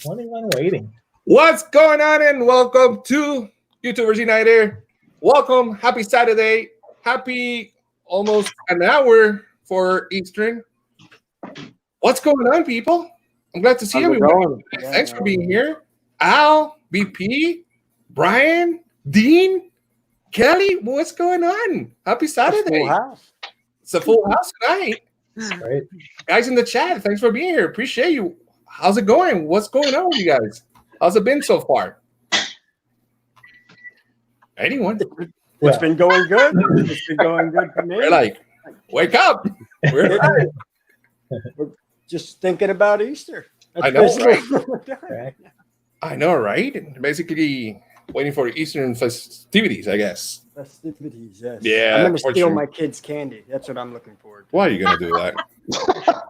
21 waiting. What's going on, and welcome to YouTubers United. Welcome. Happy Saturday. Happy almost an hour for Eastern. What's going on, people? I'm glad to see everyone. Thanks for being here. Al, BP, Brian, Dean, Kelly, what's going on? Happy Saturday. It's a full house tonight. Right. Guys in the chat, thanks for being here. Appreciate you. How's it going? What's going on with you guys? How's it been so far? Anyone? It's been going good. It's been going good for me. We're like, wake up. We're just thinking about Easter. I know, right? I know, right? Basically waiting for Eastern festivities, I guess. Festivities, yes. Yeah. I'm going to steal my kids' candy. That's what I'm looking forward to. Why are you going to do that?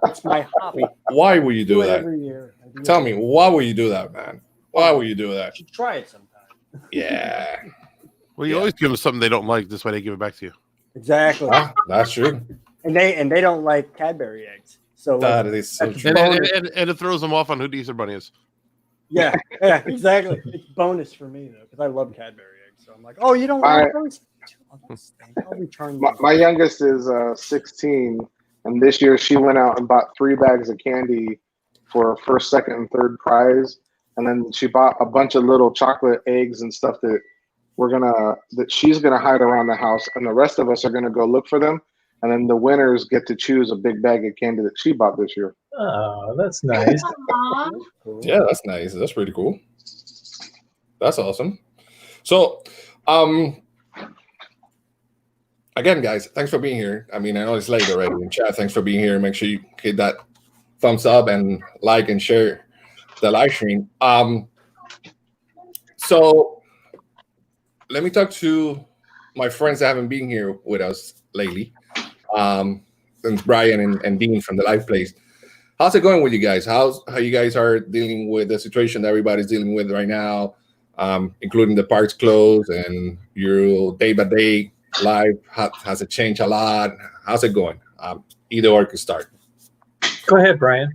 It's my hobby. Why will you do that? Every year. Tell me, why will you do that, man? Why will you do that? You should try it sometime. Yeah. Well, you always give them something they don't like. This way they give it back to you. Exactly. That's true. And they don't like Cadbury eggs. So that is so true. And it throws them off on who the Easter Bunny is. Yeah, exactly. It's bonus for me, though, because I love Cadbury eggs. So I'm like, oh, you don't like those? I'll return those. My youngest is 16, and this year she went out and bought 3 bags of candy for first, second, and third prize. And then she bought a bunch of little chocolate eggs and stuff that she's gonna hide around the house, and the rest of us are gonna go look for them. And then the winners get to choose a big bag of candy that she bought this year. Oh, that's nice. Yeah, that's nice. That's pretty cool. That's awesome. So, again, guys, thanks for being here. I mean, I know it's late already in chat. Thanks for being here. Make sure you hit that thumbs up and like and share the live stream. So let me talk to my friends that haven't been here with us lately. Since Brian and Dean from the live place. How's it going with you guys? How you guys are dealing with the situation that everybody's dealing with right now, including the parks closed and your day-by-day life? Has it changed a lot? How's it going? Either or could start. Go ahead, Brian.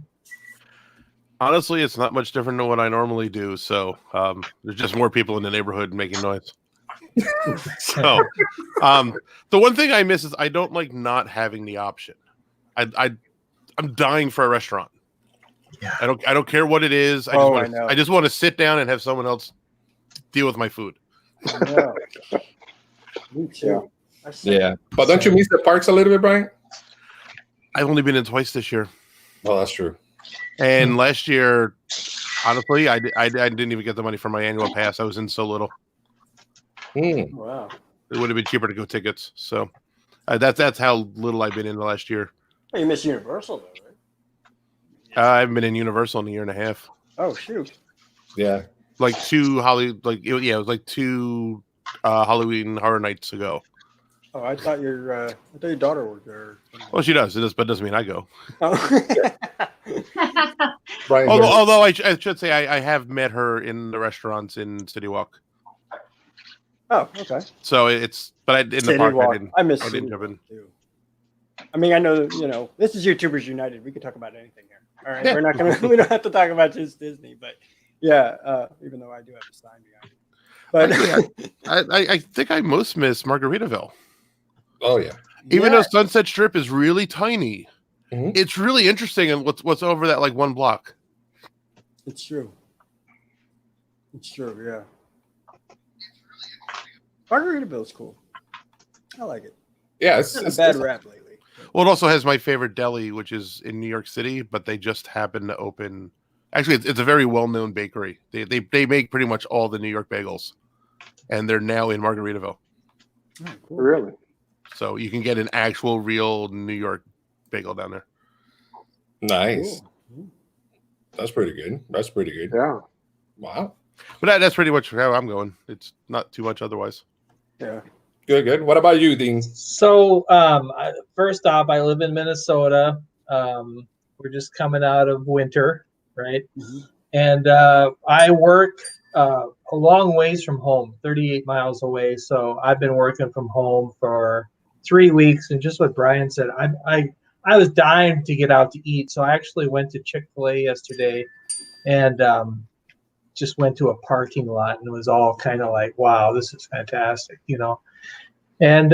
Honestly, it's not much different than what I normally do. So there's just more people in the neighborhood making noise. So the one thing I miss is I don't like not having the option. I'm dying for a restaurant. Yeah. I don't care what it is. I just want to sit down and have someone else deal with my food. Me too. Yeah. But don't you miss the parks a little bit, Brian? I've only been in twice this year. Oh, that's true. And last year, honestly, I didn't even get the money for my annual pass. I was in so little. Wow. It would have been cheaper to go tickets. So that's how little I've been in the last year. Oh, you missed Universal, though, right? I haven't been in Universal in a year and a half. Oh, shoot. Yeah. Like it was like 2 Halloween Horror Nights ago. Oh, I thought your daughter worked there. Well, she does. But it doesn't mean I go. Oh. Brian, although I should say I have met her in the restaurants in City Walk. Oh, okay. So in the park, I didn't jump in. Too. I mean, I know, this is YouTubers United. We can talk about anything here. All right. Yeah. We don't have to talk about just Disney, but yeah, even though I do have a sign behind it. But I think I most miss Margaritaville. Oh, yeah. Even though Sunset Strip is really tiny, mm-hmm. It's really interesting and what's over that like 1 block. It's true. It's true, yeah. Margaritaville's cool. I like it. Yeah, it's a bad rap lately. Well, it also has my favorite deli, which is in New York City, but they just happen to open. Actually, it's a very well-known bakery. They make pretty much all the New York bagels, and they're now in Margaritaville. Oh, cool. Really? So you can get an actual, real New York bagel down there. Nice. Cool. That's pretty good. Yeah. Wow. But that's pretty much how I'm going. It's not too much otherwise. Yeah. Good. What about you, Dean? So, first off, I live in Minnesota. We're just coming out of winter, right? Mm-hmm. And I work a long ways from home, 38 miles away. So I've been working from home for 3 weeks. And just what Brian said, I was dying to get out to eat. So I actually went to Chick-fil-A yesterday and just went to a parking lot, and it was all kind of like, wow, this is fantastic, you know. And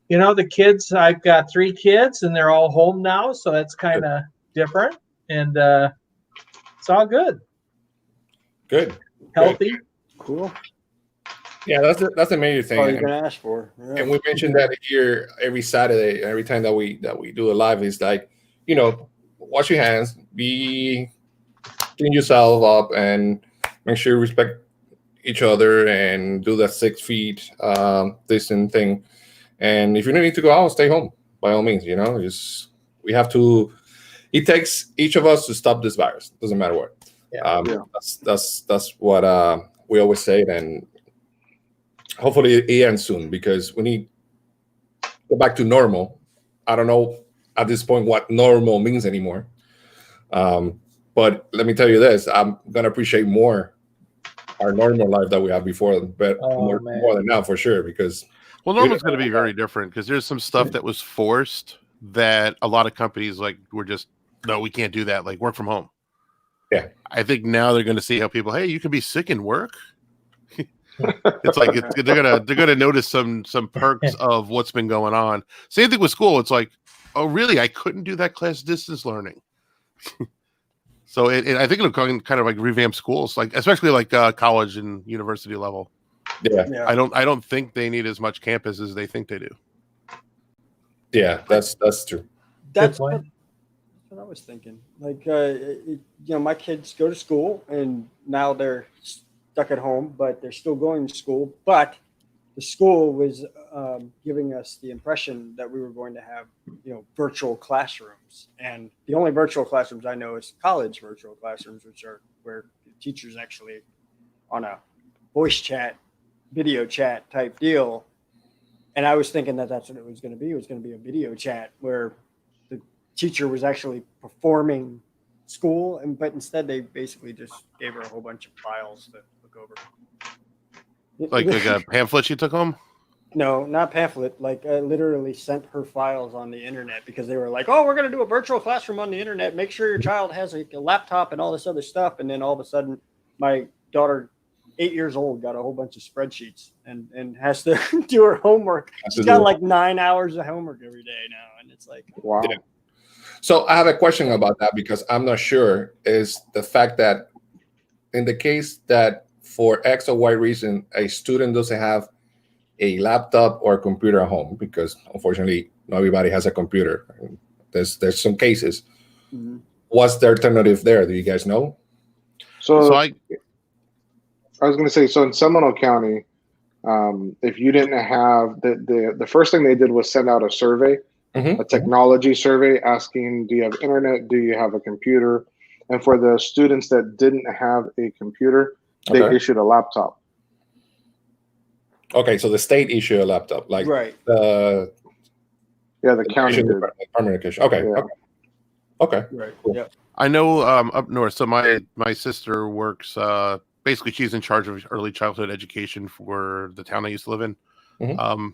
you know, the kids, I've got 3 kids, and they're all home now, so that's kind of different, and it's all good, Good. healthy. Cool. Yeah, that's the major thing. All you're gonna ask for. Yeah. And we mentioned that here every Saturday, every time that we do a live, is like, you know, wash your hands, clean yourself up, and make sure you respect each other and do that 6 feet distance thing. And if you don't need to go out, stay home by all means. You know, we have to. It takes each of us to stop this virus. Doesn't matter what. That's what we always say, and hopefully it ends soon, because we need to go back to normal. I don't know at this point what normal means anymore. But let me tell you this: I'm gonna appreciate more our normal life that we had before, but more than now for sure. Because normal's going to be very different, because there's some stuff that was forced that a lot of companies like were just, no, we can't do that. Like work from home. Yeah, I think now they're going to see how people, hey, you can be sick and work. It's like they're gonna notice some perks of what's been going on. Same thing with school. It's like, oh, really? I couldn't do that class distance learning. So I think it'll kind of like revamp schools, like especially like college and university level. Yeah. I don't think they need as much campus as they think they do. Yeah, that's true. That's what I was thinking. Like, you know, my kids go to school, and now they're stuck at home, but they're still going to school. But the school was giving us the impression that we were going to have, you know, virtual classrooms. And the only virtual classrooms I know is college virtual classrooms, which are where the teachers actually on a voice chat, video chat type deal. And I was thinking that that's what it was going to be. It was going to be a video chat where the teacher was actually performing school, but instead they basically just gave her a whole bunch of files to look over. Like a pamphlet she took home? No, not pamphlet. Like I literally sent her files on the internet, because they were like, oh, we're going to do a virtual classroom on the internet. Make sure your child has a laptop and all this other stuff. And then all of a sudden, my daughter, 8 years old, got a whole bunch of spreadsheets and has to do her homework. She's got like 9 hours of homework every day now. And it's like, wow. Yeah. So I have a question about that, because I'm not sure, is the fact that in the case that for X or Y reason, a student doesn't have a laptop or a computer at home, because unfortunately not everybody has a computer. There's some cases. mm-hmm. What's the alternative there? Do you guys know? So I was going to say, so in Seminole County, if you didn't have the first thing they did was send out a survey, a technology survey, asking, do you have internet? Do you have a computer? And for the students that didn't have a computer, they issued a laptop. Okay, so the state issued a laptop, like right. The county did. Department of Education. Okay. Yeah. Okay. Right. Cool. Yeah. I know up north. So my sister works. Basically, she's in charge of early childhood education for the town I used to live in. Mm-hmm.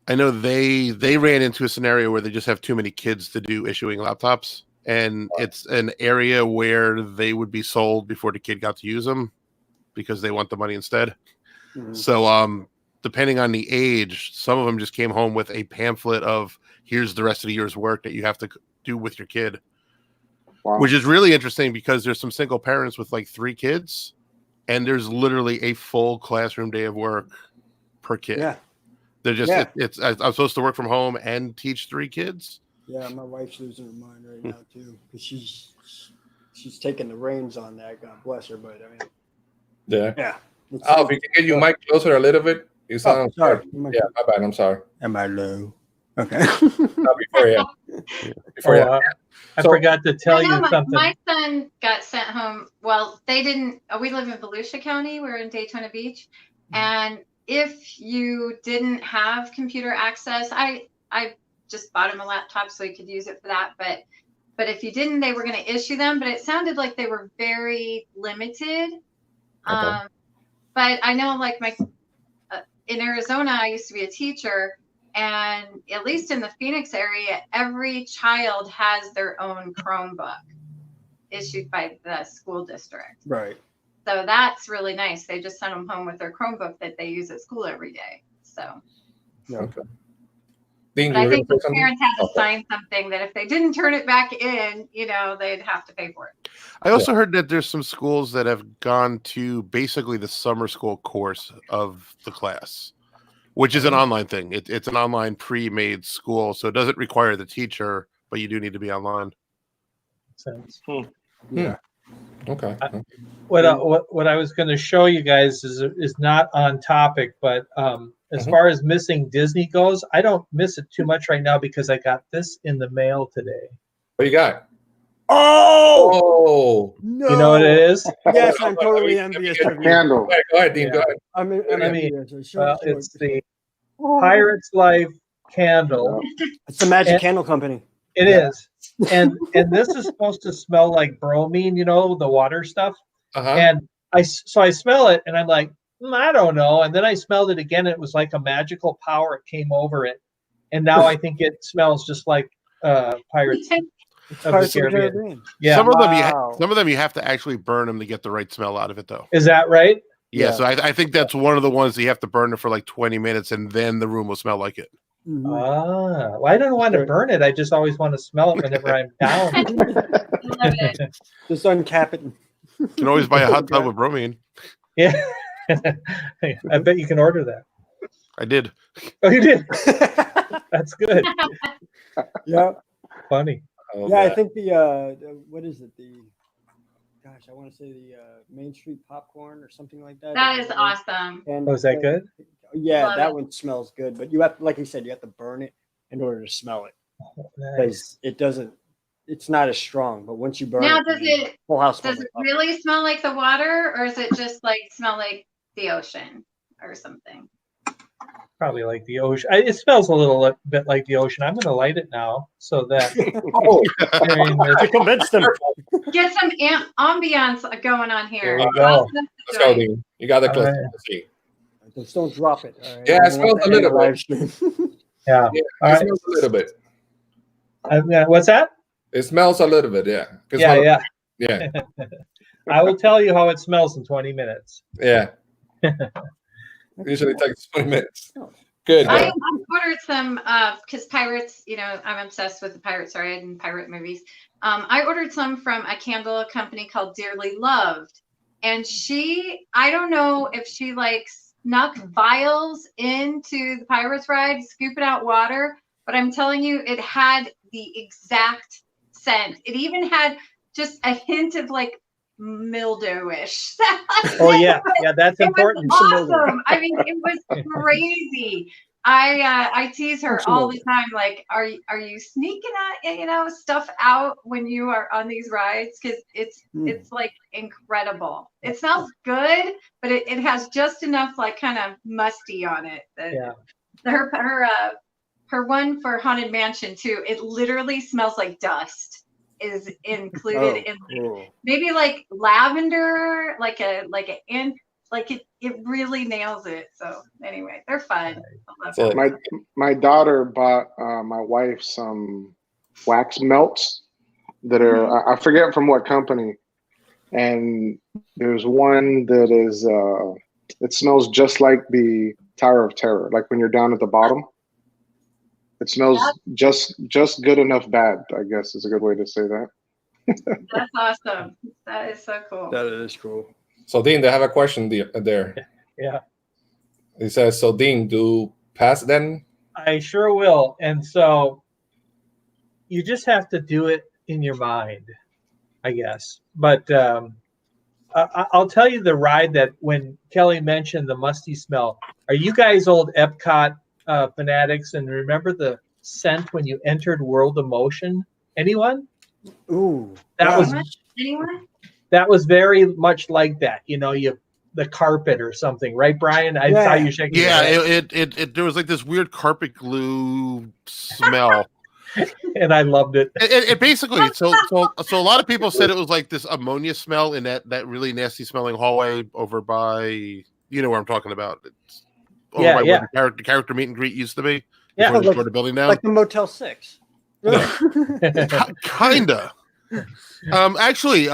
I know they ran into a scenario where they just have too many kids to do issuing laptops, and it's an area where they would be sold before the kid got to use them, because they want the money instead. Mm-hmm. So depending on the age, some of them just came home with a pamphlet of, here's the rest of the year's work that you have to do with your kid. Wow. Which is really interesting, because there's some single parents with like 3 kids, and there's literally a full classroom day of work per kid. Yeah. They're just, I'm supposed to work from home and teach 3 kids. Yeah, my wife's losing her mind right now too, because she's taking the reins on that. God bless her, but I mean, yeah. Oh, if you can get your mic closer a little bit, you sound. Sorry. Yeah, my bad. I'm sorry. Am I low? Okay. No, before you. I forgot to tell you something. My son got sent home. Well, they didn't. We live in Volusia County. We're in Daytona Beach, and if you didn't have computer access, I just bought him a laptop so he could use it for that. But if you didn't, they were going to issue them. But it sounded like they were very limited. Okay. But I know, like in Arizona, I used to be a teacher, and at least in the Phoenix area, every child has their own Chromebook. issued by the school district. Right. So that's really nice. They just sent them home with their Chromebook that they use at school every day. So, Yeah. Okay. Dean, but you I were think gonna the say something? parents had to Okay. sign something that if they didn't turn it back in, they'd have to pay for it. I also heard that there's some schools that have gone to basically the summer school course of the class, which is an online thing. It's an online pre-made school, so it doesn't require the teacher, but you do need to be online. Sense. Yeah. Okay. What I was going to show you guys is not on topic, but as far as missing Disney goes, I don't miss it too much right now because I got this in the mail today. What you got? Oh Oh. no! You know what it is? Yes, I'm totally envious of you. Candle. Go ahead, Dean. Yeah. Go ahead. I'm I mean, envious. Show it. it's the Pirate's Life candle. It's the Magic and- Candle Company. It is, and this is supposed to smell like bromine, the water stuff. And I smell it, and I'm like, I don't know. And then I smelled it again. And it was like a magical power. It came over it, and now I think it smells just like Pirates of the Pirates Caribbean. Yeah, Some Wow. of them you have to actually burn them to get the right smell out of it, though. is that right? Yeah, Yeah. so I think that's one of the ones that you have to burn it for like 20 minutes, and then the room will smell like it. Mhm. Well, I don't want to burn it. I just always want to smell it whenever I'm down. I love it. Just uncap it. You can always buy a hot tub with bromine. Yeah, I bet you can order that. I did. Oh, you did. That's good. Yeah. Funny. Yeah, I think the what is it? I want to say the Main Street popcorn or something like that. That is awesome. And Oh, is that good? Yeah, Love that it. one smells good, but you have, like you said, you have to burn it in order to smell it Nice. because it doesn't. It's not as strong, but once you burn Now, it, does it whole house does smells it like really smell like the water, or is it just like smell like the ocean or something? Probably like the ocean. It smells a little bit like the ocean. I'm going to light it now so that Oh, during this- I convinced them. Get some ambiance going on here. There you go. let's go, Dean. You got the All close. right. Let's see. Just don't drop it. All right? Yeah, I it don't want smells a to end little the live stream. Yeah. Yeah, All it right. smells a little bit. What's that? It smells a little bit, yeah. 'Cause Yeah. yeah, I will tell you how it smells in 20 minutes. yeah. Usually takes 20 minutes. Good. I ordered some because pirates, I'm obsessed with the pirates ride and pirate movies. I ordered some from a candle company called Dearly Loved, and I don't know if she like snuck vials into the pirates ride, scooping out water, but I'm telling you, it had the exact scent. It even had just a hint of like mildewish. Oh, yeah. Yeah, that's It important. was awesome. I mean, it was crazy. I tease her all the time, like, are you sneaking stuff out when you are on these rides? Because it's like incredible. It smells good, but it has just enough like kind of musty on it. Yeah. Her one for Haunted Mansion too. It literally smells like dust. Is included in maybe like lavender, like it really nails it. So anyway, they're fun. I love them. My daughter bought my wife some wax melts that are I forget from what company, and there's one that is it smells just like the Tower of Terror, like when you're down at the bottom. It smells just good enough bad, I guess is a good way to say that. That's awesome. That is so cool. That is cool. So, Dean, they have a question there. Yeah. It says, so, Dean, do pass then? I sure will. And so you just have to do it in your mind, I guess. But I'll tell you the ride that when Kelly mentioned the musty smell. Are you guys old Epcot fanatics and remember the scent when you entered World of Motion? Anyone? Ooh. Anyone? That was very much like that. The carpet or something, right, Brian? I saw you shaking. Yeah, your head. it there was like this weird carpet glue smell. And I loved it. It basically so a lot of people said it was like this ammonia smell in that really nasty smelling hallway over by, you know where I'm talking about. It's over by where the character meet and greet used to be. Yeah, Before they tore the building down. Like the Motel 6. Kinda. Actually,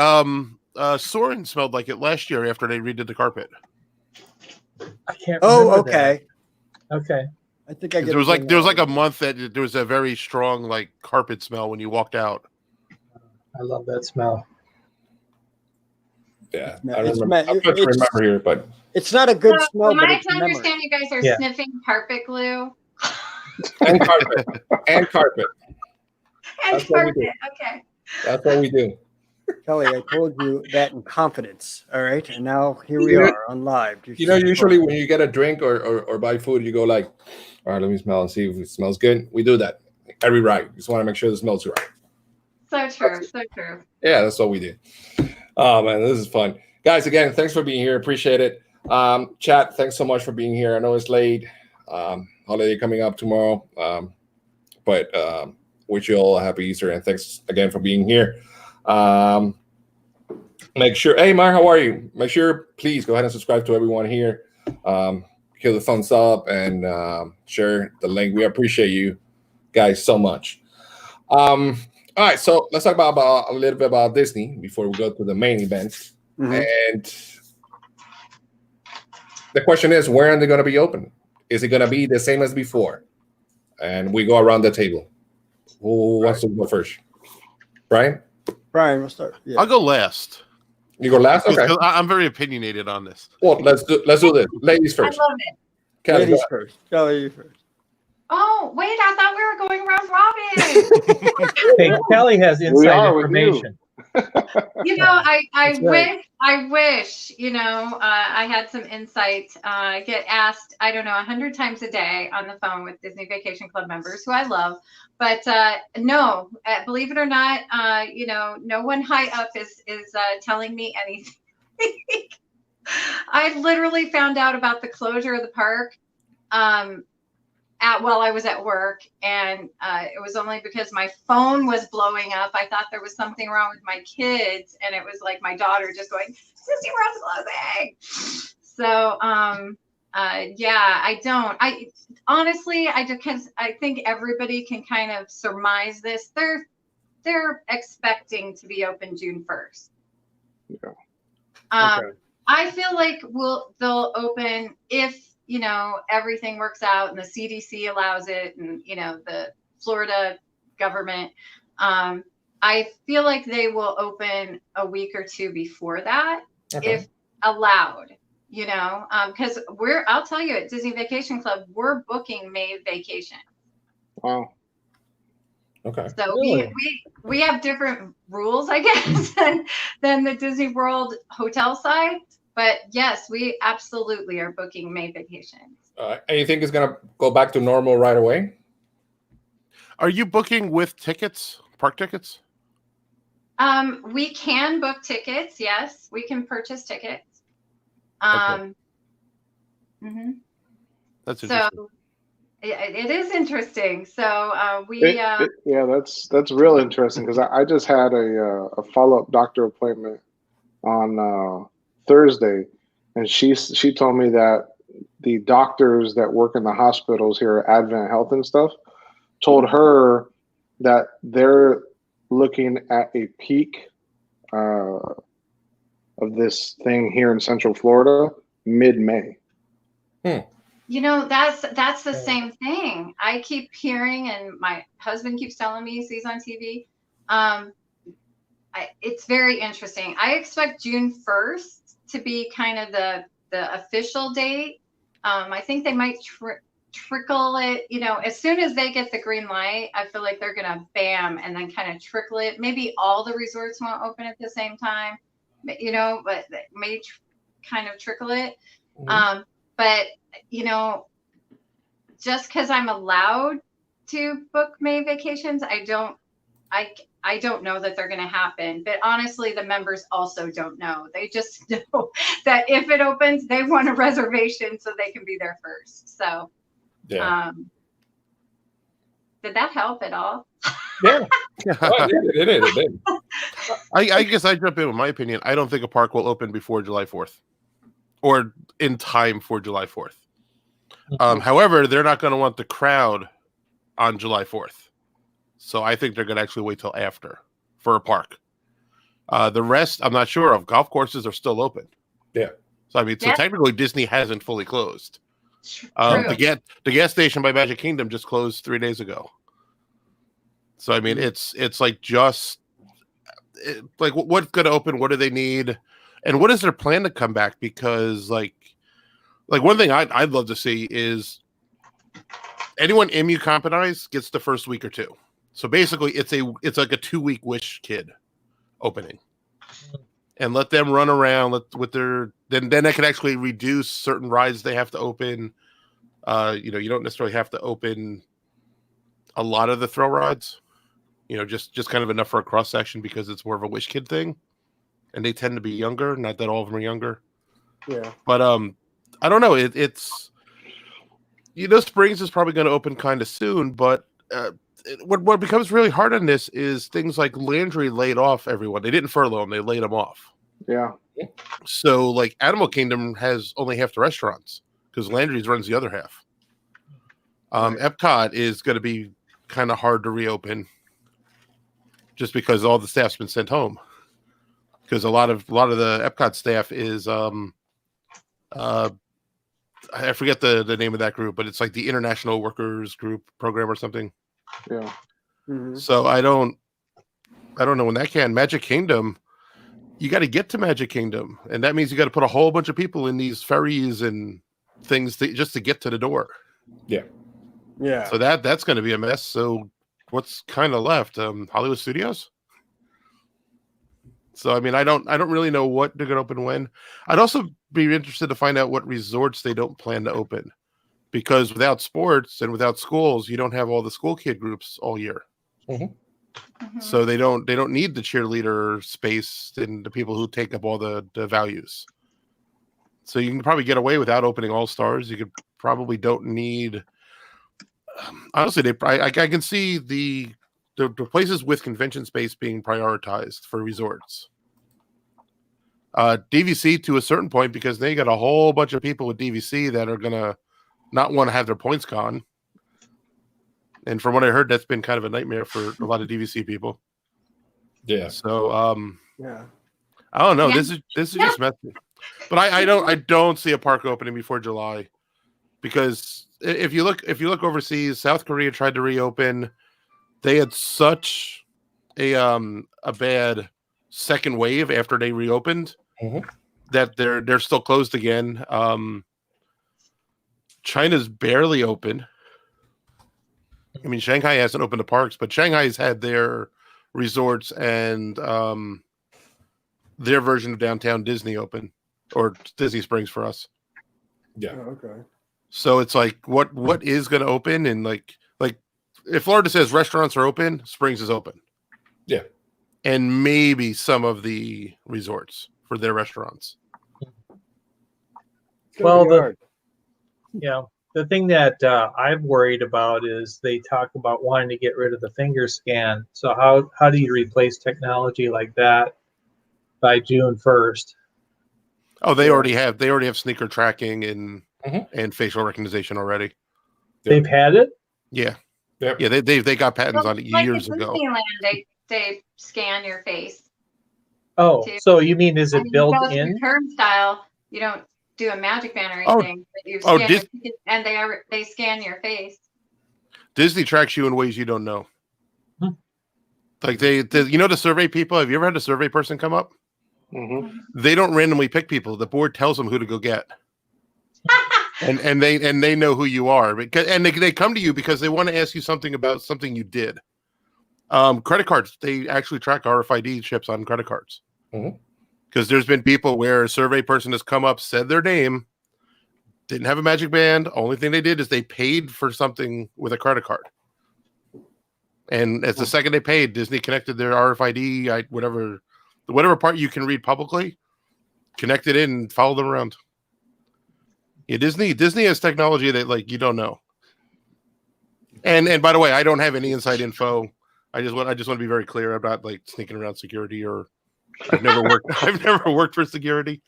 Soren smelled like it last year after they redid the carpet. I can't. Oh, remember okay. that. Okay. I think I get There was it like a month that there was a very strong like carpet smell when you walked out. I love that smell. Yeah, It's I it's remember. me- I'm trying to it's- remember here, but It's not a good So, smell, am but I it's to a memory. understand you guys are Yeah. sniffing carpet glue? and carpet and carpet. And That's what we carpet. do. Okay. That's what we do. Kelly, I told you that in confidence. All right, and now here we You know- are on live. You know, usually when you get a drink or buy food, you go like, all right, let me smell and see if it smells good. We do that every ride. Just want to make sure it smells right. So true. So true. Yeah, that's what we do. Oh man, this is fun. Guys, again, thanks for being here. Appreciate it. Chat, thanks so much for being here. I know it's late. Holiday coming up tomorrow. But wish you all a happy Easter and thanks again for being here. Make sure, hey Mar, how are you? Make sure, please go ahead and subscribe to everyone here. Kill the thumbs up and share the link. We appreciate you guys so much. All right, so let's talk about a little bit about Disney before we go to the main event. And the question is, where are they going to be open? Is it going to be the same as before? And we go around the table. Who wants to go first? Brian? Brian, we'll start. Yeah. I'll go last. You go last? Okay. Because I'm very opinionated on this. Well, let's do this. Ladies I first. love it. Kelly, Ladies go first. Kelly, you first. Oh, wait, I thought we were going round robin. Hey, Kelly has We inside are with you. information. You know, I That's right. wish, you know, I had some insight. I get asked, I don't know, 100 times a day on the phone with Disney Vacation Club members who I love. But no, believe it or not, you know, no one high up is telling me anything. I literally found out about the closure of the park while I was at work, and it was only because my phone was blowing up. I thought there was something wrong with my kids, and it was like my daughter just going, Disney World's closing. So yeah, I honestly, I think everybody can kind of surmise this. They're expecting to be open June 1st. Yeah. Okay. I feel like they'll open if, you know, everything works out and the CDC allows it, and, you know, the Florida government. I feel like they will open a week or two before that, if allowed, you know, because I'll tell you, at Disney Vacation Club, we're booking May vacation. Wow. Okay. So Really? we have different rules, I guess, than the Disney World hotel side. But yes, we absolutely are booking May vacations. And you think it's going to go back to normal right away? Are you booking with tickets, park tickets? We can book tickets. Yes, we can purchase tickets. Okay. Mhm. That's interesting. So it is interesting. So Yeah, that's real interesting because I just had a follow-up doctor appointment on Thursday, and she told me that the doctors that work in the hospitals here at Advent Health and stuff told her that they're looking at a peak of this thing here in Central Florida mid-May. you know, that's the same thing. I keep hearing, and my husband keeps telling me, he sees on TV. It's very interesting. I expect June 1st to be kind of the official date. I think they might trickle it, you know, as soon as they get the green light. I feel like they're gonna bam and then kind of trickle it. Maybe all the resorts won't open at the same time, you know, but they may kind of trickle it. But you know, just because I'm allowed to book May vacations, I don't know that they're going to happen. But honestly, the members also don't know. They just know that if it opens, they want a reservation so they can be there first. So, Yeah. did that help at all? Yeah. Oh, it did. I guess I jump in with my opinion. I don't think a park will open before July 4th or in time for July 4th. However, they're not going to want the crowd on July 4th. So I think they're going to actually wait till after for a park. The rest, I'm not sure of. Golf courses are still open. Yeah. So I mean, so Yeah. technically Disney hasn't fully closed. True. The gas station by Magic Kingdom just closed 3 days ago. So I mean, it's like like what's going to open? What do they need? And what is their plan to come back? Because like one thing I'd love to see is anyone immunocompromised gets the first week or two. So basically, it's like a 2-week Wish kid opening, and let them run around with their. Then that can actually reduce certain rides they have to open. You don't necessarily have to open a lot of the thrill rides. Just kind of enough for a cross section because it's more of a Wish kid thing, and they tend to be younger. Not that all of them are younger. Yeah. But I don't know. It's Springs is probably going to open kind of soon, but what becomes really hard on this is things like Landry laid off everyone. They didn't furlough them; they laid them off. Yeah. So, like Animal Kingdom has only half the restaurants because Landry's runs the other half. Epcot is going to be kind of hard to reopen, just because all the staff's been sent home. Because a lot of the Epcot staff is I forget the name of that group, but it's like the International Workers Group program or something. Yeah. Mhm. So I don't know when that can. Magic Kingdom, you got to get to Magic Kingdom, and that means you got to put a whole bunch of people in these ferries and things just to get to the door. Yeah. Yeah. So that's going to be a mess. So what's kind of left? Hollywood Studios. So I mean, I don't really know what they're going to open when. I'd also be interested to find out what resorts they don't plan to open, because without sports and without schools, you don't have all the school kid groups all year. So they don't need the cheerleader space and the people who take up all the values. So you can probably get away without opening All Stars. You could probably don't need. Honestly, I can see the places with convention space being prioritized for resorts. DVC to a certain point, because they got a whole bunch of people with DVC that are gonna not want to have their points gone. And from what I heard, that's been kind of a nightmare for a lot of DVC people. Yeah. So Yeah. I don't know. Yeah. This is just messy. But I don't see a park opening before July, because if you look overseas, South Korea tried to reopen. They had such a bad second wave after they reopened that they're still closed again. China's barely open. I mean, Shanghai hasn't opened the parks, but Shanghai's had their resorts and their version of Downtown Disney open, or Disney Springs for us. Yeah. Oh, okay. So it's like, what is going to open? And like if Florida says restaurants are open, Springs is open. Yeah. And maybe some of the resorts for their restaurants. It's gonna Well, be the- hard. The thing that I'm worried about is they talk about wanting to get rid of the finger scan. So how do you replace technology like that by June 1st? Oh, they Yeah. already have sneaker tracking and facial recognition already. They've had it? Yeah. Yep. Yeah, they got patents Well, on it like years at ago. Disneyland, they scan your face. Oh, Too. so you mean is I it mean, built you go through in? Turnstile, you don't do a magic band or Oh, anything, but you oh, scan Dis- your ticket and they scan your face. Disney tracks you in ways you don't know. Hmm. Like the survey people. Have you ever had a survey person come up? Mm-hmm. They don't randomly pick people. The board tells them who to go get, and they know who you are, because they come to you because they want to ask you something about something you did. Credit cards, they actually track RFID chips on credit cards. Because there's been people where a survey person has come up, said their name, didn't have a magic band. Only thing they did is they paid for something with a credit card. And as the second they paid, Disney connected their RFID, whatever part you can read publicly, connected in and followed them around. Yeah, Disney has technology that like you don't know. And by the way, I don't have any inside info. I just want to be very clear about like sneaking around security, or I've never worked for security.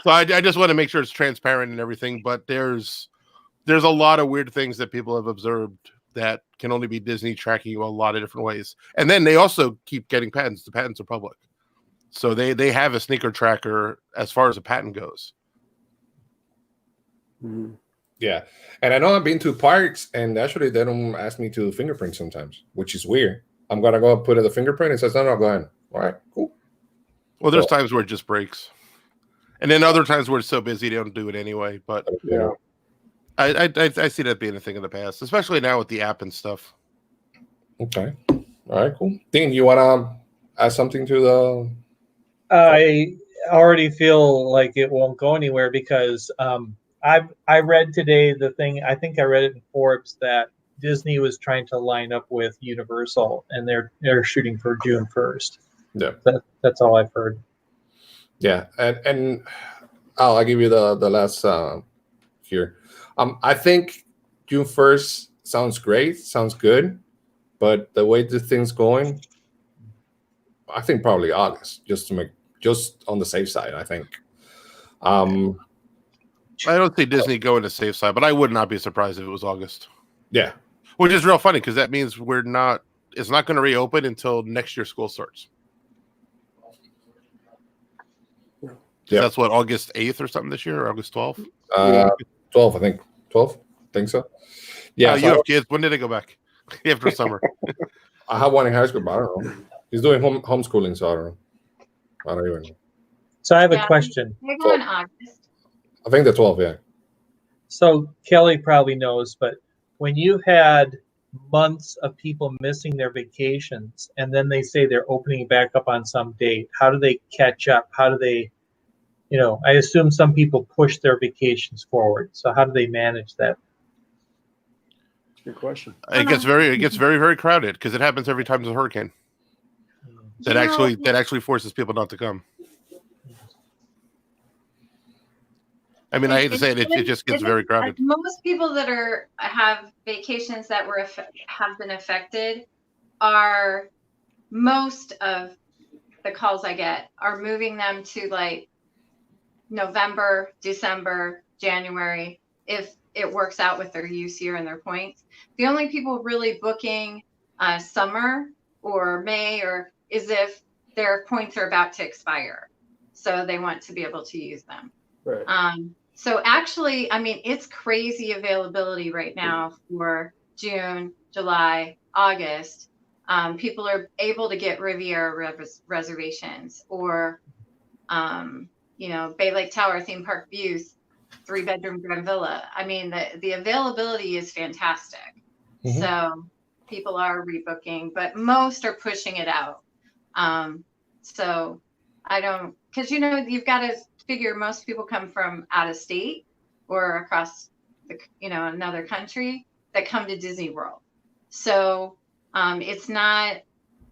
So I just want to make sure it's transparent and everything. But there's a lot of weird things that people have observed that can only be Disney tracking you a lot of different ways. And then they also keep getting patents. The patents are public. So they have a sneaker tracker as far as a patent goes. Mhm. Yeah, and I know I've been to parks, and actually they don't ask me to fingerprint sometimes, which is weird. I'm gonna go put in the fingerprint. It says no, go ahead. All right, cool. Well, there's times where it just breaks, and then other times where it's so busy they don't do it anyway. But Yeah. I see that being a thing in the past, especially now with the app and stuff. Okay. All right, cool. Dean, you wanna add something to the? I already feel like it won't go anywhere because I read today the thing. I think I read it in Forbes that Disney was trying to line up with Universal, and they're shooting for June 1st. Yeah. That's all I've heard. Yeah, and I'll give you the last here. I think June 1st sounds great, sounds good, but the way the thing's going, I think probably August, just on the safe side. I think. I don't see Disney going to safe side, but I would not be surprised if it was August. Yeah, Which is real funny because that means it's not going to reopen until next year school starts. Yeah. That's what, August 8th or something this year, or August 12th? 12, I think. 12, think so. Yeah, You have kids. When did they go back? After summer. I have one in high school, but I don't know. He's doing homeschooling, so I don't know. I don't even know. So I have a Yeah. question. They go in August. I think the 12, yeah. So Kelly probably knows, but when you had months of people missing their vacations and then they say they're opening back up on some date, how do they catch up? How do they, I assume some people push their vacations forward. So how do they manage that? Good question. It gets very, very crowded because it happens every time there's a hurricane. That actually forces people not to come. I mean, I hate to say it, it just gets very crowded. Most people that have vacations that have been affected are, most of the calls I get are moving them to like November, December, January, if it works out with their use year and their points. The only people really booking summer or May is if their points are about to expire, so they want to be able to use them. Right. So actually, I mean, it's crazy availability right now for June, July, August. People are able to get Riviera reservations or, Bay Lake Tower, theme park views, 3-bedroom grand villa. I mean, the availability is fantastic. Mhm. So people are rebooking, but most are pushing it out. So I don't, because you've got to figure most people come from out of state or across another country that come to Disney World. So it's not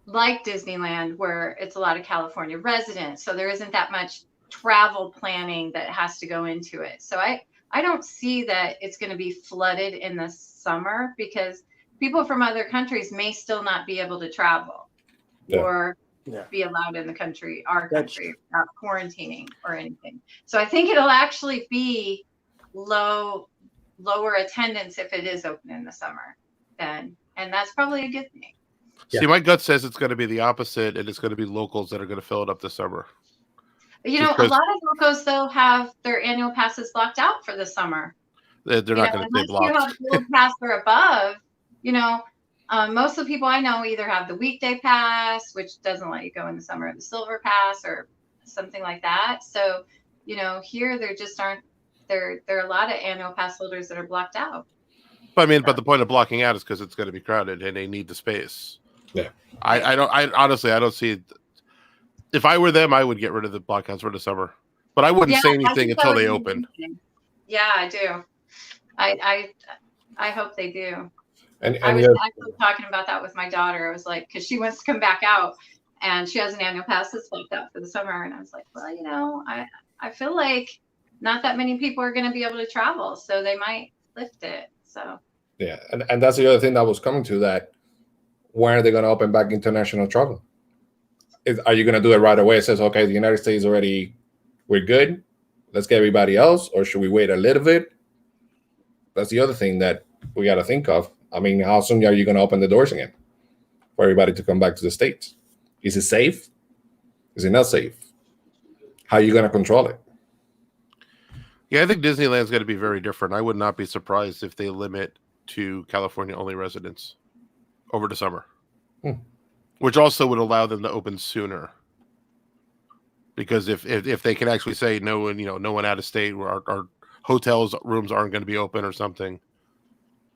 like Disneyland where it's a lot of California residents. So there isn't that much travel planning that has to go into it. So I don't see that it's going to be flooded in the summer because people from other countries may still not be able to travel or be allowed in the country, our country, without quarantining or anything. So I think it'll actually be lower attendance if it is open in the summer then, and that's probably a good thing. See, my gut says it's going to be the opposite, and it's going to be locals that are going to fill it up this summer. A lot of locals though have their annual passes blocked out for the summer. They're not going to stay blocked. Unless you have gold pass or above, most of the people I know either have the weekday pass, which doesn't let you go in the summer, or the silver pass or something like that. So, here there just aren't, there are a lot of annual pass holders that are blocked out. But the point of blocking out is because it's going to be crowded and they need the space. Yeah. I honestly don't see it. If I were them, I would get rid of the blockouts for the summer. But I wouldn't say anything until they open. Yeah, I do. I hope they do. And I was actually talking about that with my daughter. I was like, because she wants to come back out and she has an annual pass that's blocked out for the summer. And I was like, well, I feel like not that many people are going to be able to travel, so they might lift it. So yeah, and that's the other thing that was coming to that. When are they going to open back international travel? Are you going to do it right away? It says, okay, the United States already, we're good. Let's get everybody else, or should we wait a little bit? That's the other thing that we got to think of. I mean, how soon are you going to open the doors again for everybody to come back to the States? Is it safe? Is it not safe? How are you going to control it? Yeah, I think Disneyland's going to be very different. I would not be surprised if they limit to California-only residents over the summer, which also would allow them to open sooner. Because if they can actually say no one, no one out of state, or our hotels rooms aren't going to be open or something,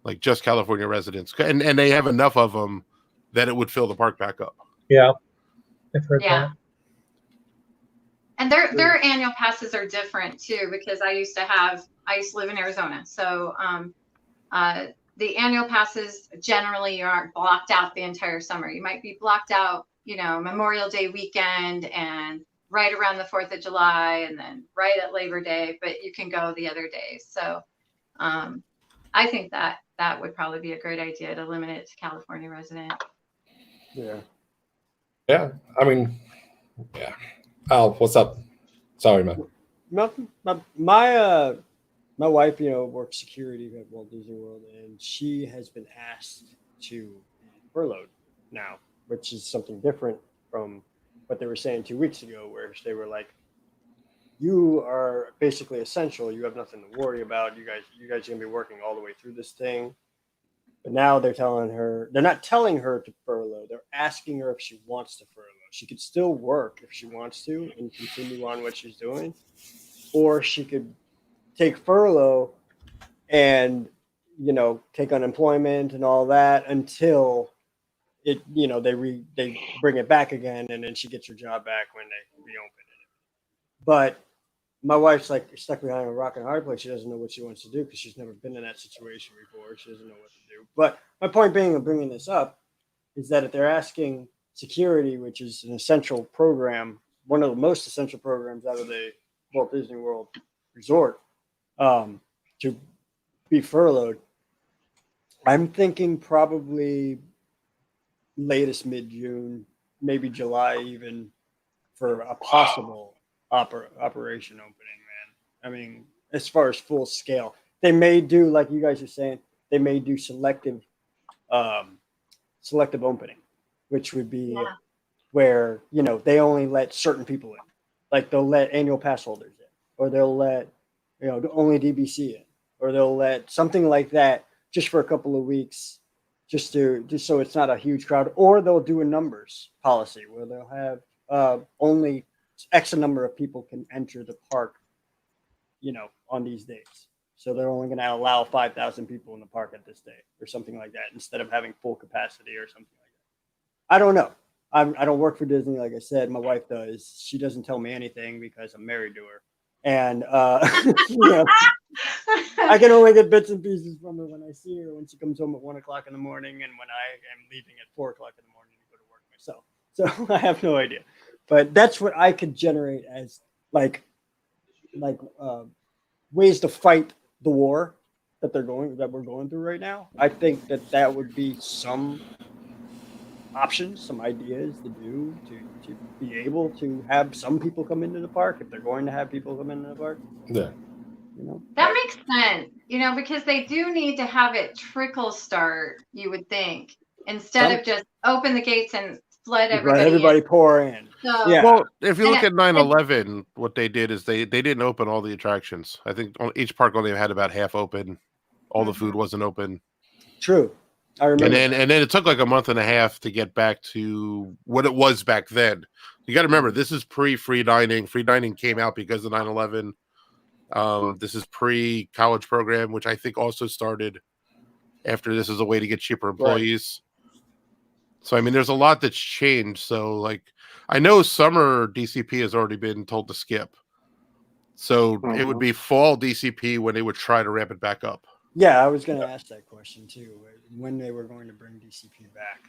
like just California residents, and they have enough of them that it would fill the park back up. Yeah, I've heard Yeah. that. And their annual passes are different too, because I used to live in Arizona. So the annual passes generally aren't blocked out the entire summer. You might be blocked out, Memorial Day weekend and right around the 4th of July and then right at Labor Day, but you can go the other days. So I think that would probably be a great idea to limit it to California resident. Yeah. Yeah. I mean, yeah. Al, what's up? Sorry, man. Nothing. My wife, works security at Walt Disney World, and she has been asked to be furloughed now, which is something different from what they were saying 2 weeks ago, where they were like, "You are basically essential. You have nothing to worry about. You guys are gonna be working all the way through this thing." But now they're not telling her to furlough. They're asking her if she wants to furlough. She could still work if she wants to and continue on what she's doing, or she could take furlough and, take unemployment and all that until it, they bring it back again, and then she gets her job back when they reopen it. But my wife's like stuck behind a rock and a hard place. She doesn't know what she wants to do because she's never been in that situation before. She doesn't know what to do. But my point being of bringing this up is that if they're asking security, which is an essential program, one of the most essential programs out of the Walt Disney World Resort, to be furloughed, I'm thinking probably latest mid-June, maybe July even, for a possible operation opening, man. I mean, as far as full scale, they may do, like you guys are saying, they may do selective opening, which would be where, they only let certain people in. Like they'll let annual pass holders in, or they'll let, only DBC in, or they'll let something like that just for a couple of weeks, just so it's not a huge crowd, or they'll do a numbers policy where they'll have only X number of people can enter the park, on these days. So they're only going to allow 5,000 people in the park at this day or something like that, instead of having full capacity or something like that. I don't know. I don't work for Disney. Like I said, my wife does. She doesn't tell me anything because I'm married to her. And, I can only get bits and pieces from her when I see her, when she comes home at 1 o'clock in the morning and when I am leaving at 4 o'clock in the morning to go to work myself. So I have no idea. But that's what I could generate as like ways to fight the war that we're going through right now. I think that would be some options, some ideas to do to be able to have some people come into the park if they're going to have people come into the park. Yeah. That makes sense, because they do need to have it trickle start, you would think, instead of just open the gates and flood everybody in. Pour in. So, yeah. Well, if you look at 9/11, what they did is they didn't open all the attractions. I think each park only had about half open. All the food wasn't open. True. I remember. And then it took like a month and a half to get back to what it was back then. You got to remember, this is pre-free dining. Free dining came out because of 9/11. This is pre-college program, which I think also started after this as a way to get cheaper employees. Right. So, I mean, there's a lot that's changed. So, like, I know summer DCP has already been told to skip. So it would be fall DCP when they would try to ramp it back up. Yeah, I was going to ask that question too, when they were going to bring DCP back.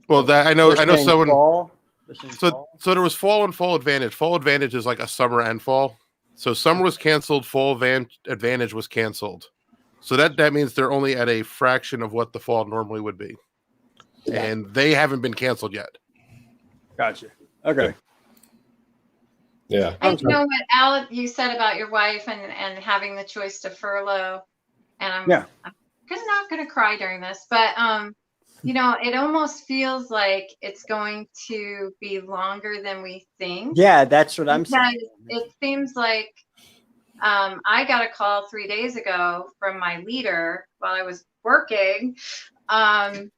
Well, that I know someone. Fall? So there was fall and fall advantage. Fall advantage is like a summer and fall. So summer was canceled, fall advantage was canceled. So that means they're only at a fraction of what the fall normally would be. Yeah. And they haven't been canceled yet. Gotcha. Okay. Yeah. I know what, Al, you said about your wife and having the choice to furlough. And I'm not going to cry during this, but it almost feels like it's going to be longer than we think. Yeah, that's what I'm saying. It seems like I got a call 3 days ago from my leader while I was working, and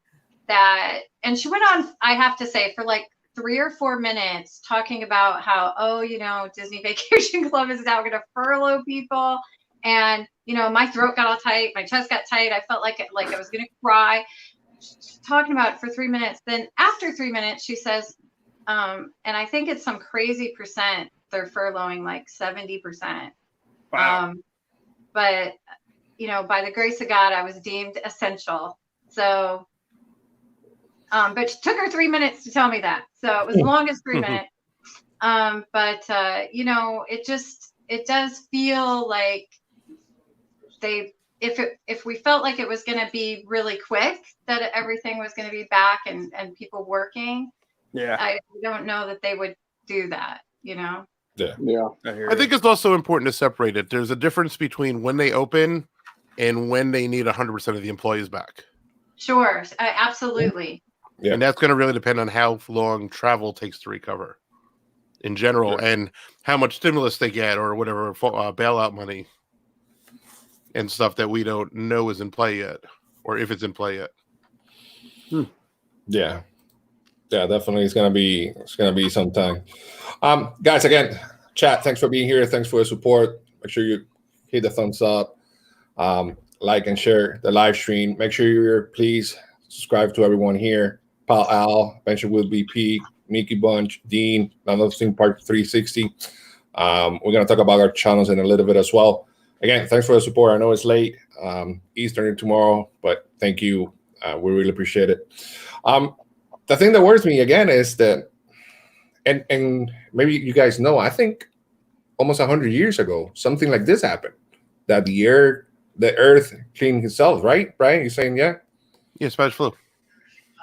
she went on, I have to say, for like 3 or 4 minutes talking about how, Disney Vacation Club is now going to furlough people. And, my throat got all tight. My chest got tight. I felt like I was going to cry. She's talking about it for 3 minutes. Then after 3 minutes, she says, and I think it's some crazy percent, they're furloughing like 70%. Wow. But, by the grace of God, I was deemed essential. So, but it took her 3 minutes to tell me that. So it was the longest 3 minutes. But it does feel like if we felt like it was going to be really quick, that everything was going to be back and people working. Yeah. I don't know that they would do that, Yeah. I think it's also important to separate it. There's a difference between when they open and when they need 100% of the employees back. Sure. Absolutely. Yeah. And that's going to really depend on how long travel takes to recover in general and how much stimulus they get or whatever bailout money and stuff that we don't know is in play yet or if it's in play yet. Yeah, definitely. It's gonna be some time. Guys, again, chat, thanks for being here. Thanks for the support. Make sure you hit the thumbs up, like and share the live stream. Make sure you're please subscribe to everyone here. Paul Al, Venture with BP, Mickey Bunch, Dean, another thing part 360. We're gonna talk about our channels in a little bit as well. Again, thanks for the support. I know it's late, Eastern tomorrow, but thank you. We really appreciate it. The thing that worries me again is that, and maybe you guys know, I think almost 100 years ago, something like this happened. That the Earth cleaned itself, right? Brian, you saying yeah? Yeah, Spanish flu.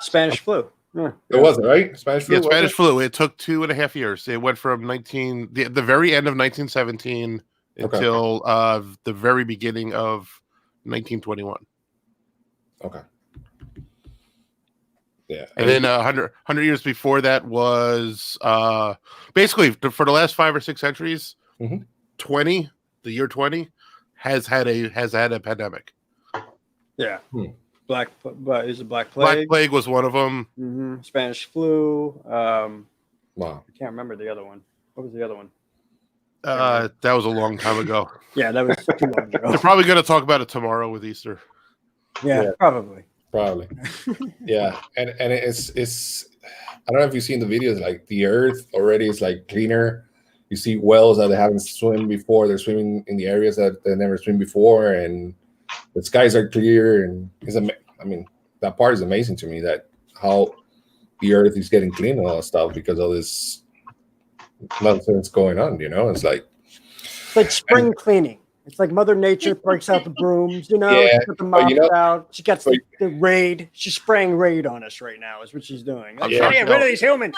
Spanish flu. Yeah. It was, right? Spanish flu. Yeah, Spanish flu. It took 2.5 years. It went from the very end of 1917 until the very beginning of 1921. Okay. Yeah. And then 100 years before that was basically for the last 5 or 6 centuries, 20, the year 20 has had a pandemic. Yeah. Black plague? Black plague was one of them. Spanish flu. Wow. I can't remember the other one. What was the other one? That was a long time ago. Yeah, that was too long ago. We're probably going to talk about it tomorrow with Easter. Yeah, probably. Yeah. And it's I don't know if you've seen the videos, like the Earth already is like cleaner. You see whales that they haven't swum before. They're swimming in the areas that they never swim before, and the skies are clear. And that part is amazing to me, that how the Earth is getting clean and all that stuff because of this nonsense going on. It's like spring cleaning. It's like Mother Nature breaks out the brooms, she put the mops out. She gets the raid. She's spraying raid on us right now, is what she's doing. Like, get rid of these humans.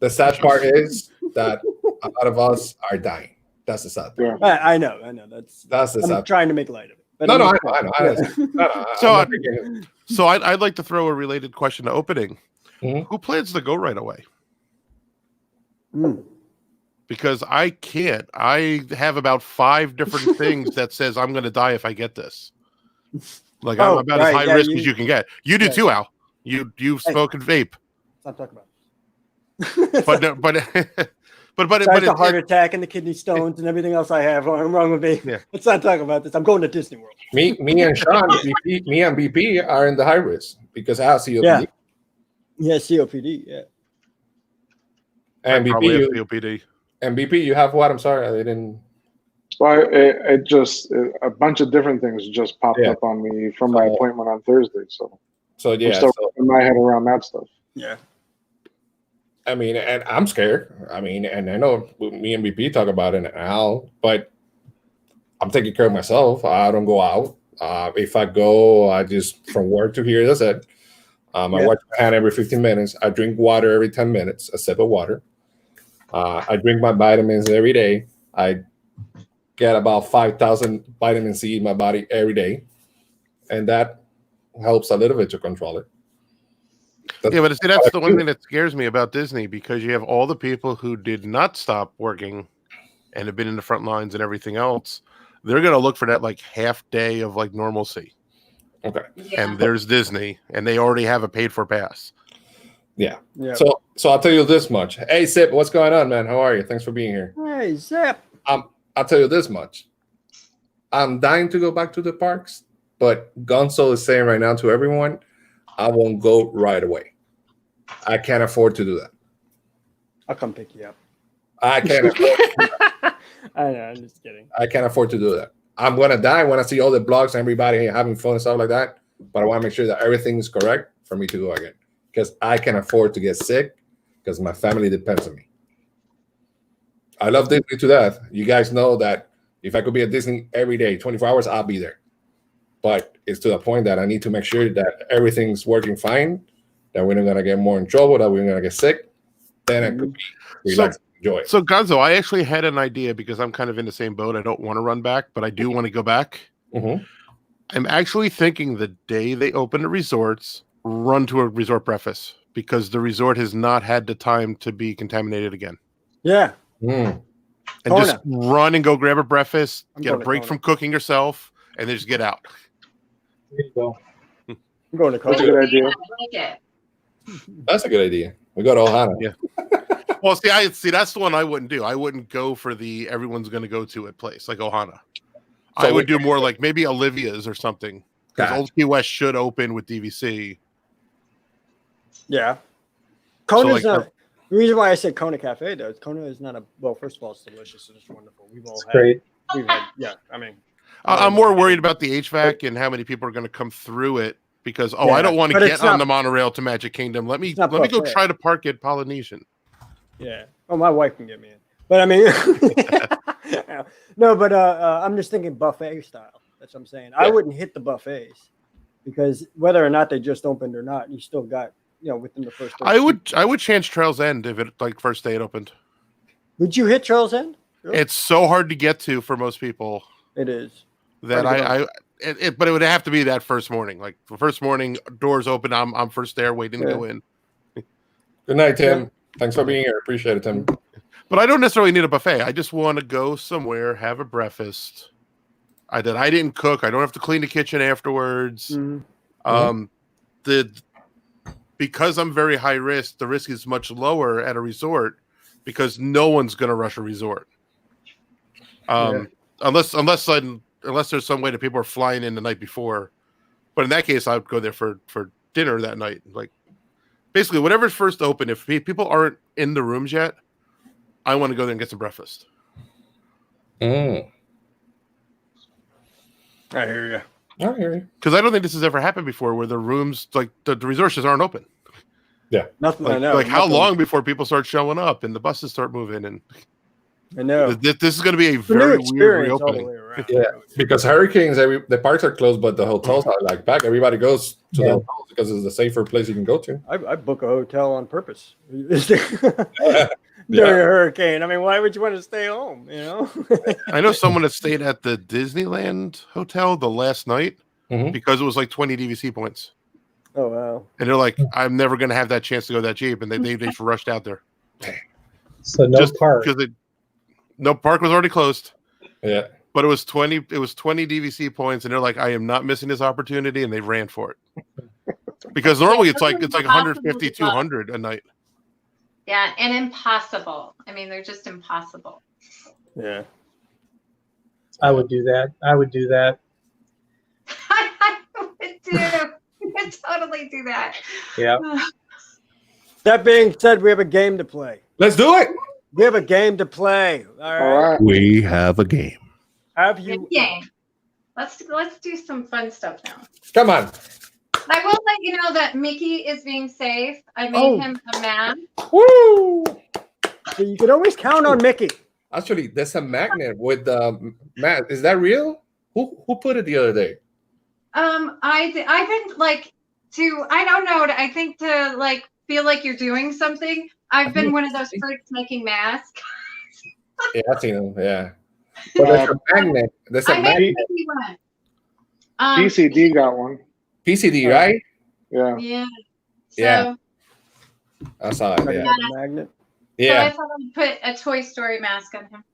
The sad part is that a lot of us are dying. That's the sad part. Yeah. I know. That's the sad part. I'm trying to make light of it. But I know. So I'd like to throw a related question to opening. Who plans to go right away? Because I can't. I have about 5 different things that says I'm going to die if I get this. Like I'm about as high risk as you can get. You do too, Al. You've spoken vape. Let's not talk about it. but it's the heart attack and the kidney stones and everything else I have wrong with me. Yeah. Let's not talk about this. I'm going to Disney World. Me and Sean, me and BP are in the high risk because I have COPD. Yeah, COPD. Yeah. And COPD. And BP, you have what? I'm sorry, I didn't. Well, it just a bunch of different things just popped up on me from my appointment on Thursday. So yeah, I'm still in my head around that stuff. Yeah. And I'm scared. And I know me and BP talk about it now, but I'm taking care of myself. I don't go out. If I go, I just from work to here. That's it. I wash my hand every 15 minutes. I drink water every 10 minutes, a sip of water. I drink my vitamins every day. I get about 5,000 vitamin C in my body every day, and that helps a little bit to control it. Yeah, but see, that's the one thing that scares me about Disney, because you have all the people who did not stop working and have been in the front lines and everything else. They're going to look for that like half day of like normalcy. Okay. Yeah. And there's Disney, and they already have a paid for pass. Yeah. Yeah. So I'll tell you this much. Hey, Sip, what's going on, man? How are you? Thanks for being here. Hey, Zip. I'll tell you this much. I'm dying to go back to the parks, but Gonzo is saying right now to everyone, I won't go right away. I can't afford to do that. I'll come pick you up. I can't afford I know, I'm just kidding. I can't afford to do that. I'm gonna die when I see all the blogs and everybody having fun and stuff like that. But I want to make sure that everything is correct for me to go again, because I can afford to get sick because my family depends on me. I love Disney to death. You guys know that if I could be at Disney every day, 24 hours, I'll be there. But it's to the point that I need to make sure that everything's working fine, that we're not gonna get more in trouble, that we're gonna get sick. Then I could be relaxed and enjoy it. So, Gonzo, I actually had an idea, because I'm kind of in the same boat. I don't want to run back, but I do want to go back. Mhm. I'm actually thinking the day they open the resorts, run to a resort breakfast, because the resort has not had the time to be contaminated again. Yeah. Mm. And just run and go grab a breakfast, I'm get a going to break Kona. from cooking yourself, and then just get out. There you go. I'm going to That's a Kona. good idea. I like it. That's a good idea. We go to Ohana. Yeah. Well, see, that's the one I wouldn't do. I wouldn't go for the everyone's going to go to it place like Ohana. So I would do more like maybe Olivia's or something. Because Gotcha. Old Key West should open with DVC. Yeah. Kona's like, not. The reason why I said Kona Cafe, though, is Kona is not a. Well, first of all, it's delicious and it's wonderful. We've all It's had. great. We've had. Yeah. I mean. I'm more worried about the HVAC and how many people are going to come through it, because Yeah, I don't want to but get it's on not- the monorail to Magic Kingdom. Let me it's not go buffet. try to park at Polynesian. Yeah. Oh, my wife can get me in. But I mean, no. But I'm just thinking buffet style. That's what I'm saying. I wouldn't hit the buffets, because whether or not they just opened or not, you still got within the first. I would chance Trails End if it like first day it opened. Would you hit Trails End? Really? It's so hard to get to for most people It is. that but it would have to be that first morning. Like the first morning, doors open. I'm first there waiting to go in. Good night, Tim. Thanks for being here. Appreciate it, Tim. But I don't necessarily need a buffet. I just want to go somewhere, have a breakfast. I didn't cook. I don't have to clean the kitchen afterwards. Mhm. Because I'm very high risk, the risk is much lower at a resort, because no one's going to rush a resort. Unless there's some way that people are flying in the night before. But in that case, I would go there for dinner that night. Like basically whatever's first open. If people aren't in the rooms yet, I want to go there and get some breakfast. Mm. I hear you. I hear you. Because I don't think this has ever happened before, where the rooms, like the resorts, just aren't open. Nothing. I know. Like how Nothing. long before people start showing up and the buses start moving? And I know. this is going to be a It's a new very weird experience all the reopening. way around. Yeah, because hurricanes, the parks are closed, but the hotels are like back. Everybody goes to the hotels because it's the safer place you can go to. I book a hotel on purpose during a hurricane. I mean, why would you want to stay home? I know someone that stayed at the Disneyland hotel the last night because it was like 20 DVC points. Oh wow! And they're like, I'm never going to have that chance to go that cheap, and they just rushed out there. So no park. Because no park was already closed. Yeah, but it was 20 DVC points, and they're like, I am not missing this opportunity, and they ran for it. Because normally it's like 150, 200 a night. Yeah, and impossible. I mean, they're just impossible. Yeah. I would do that. I would do. I would totally do that. Yeah. That being said, we have a game to play. let's do it. We have a game to play. All right. All right. We have a game. Have Good you? game. Let's do some fun stuff now. Come on. I will let you know that Mickey is being safe. I made him a man. Woo! So you can always count on Mickey. Actually, there's a magnet with the mat. Is that real? Who put it the other day? I've been like I don't know. I think to like feel like you're doing something. I've been one of those freaks making masks. Yeah, I've seen them. Yeah. But there's a magnet. There's a I made magnet. Mickey one. PCD got one. PCD, right? Yeah. Yeah. So Yeah. That's all. Got Yeah. a magnet. So I Yeah. thought I'd put a Toy Story mask on him.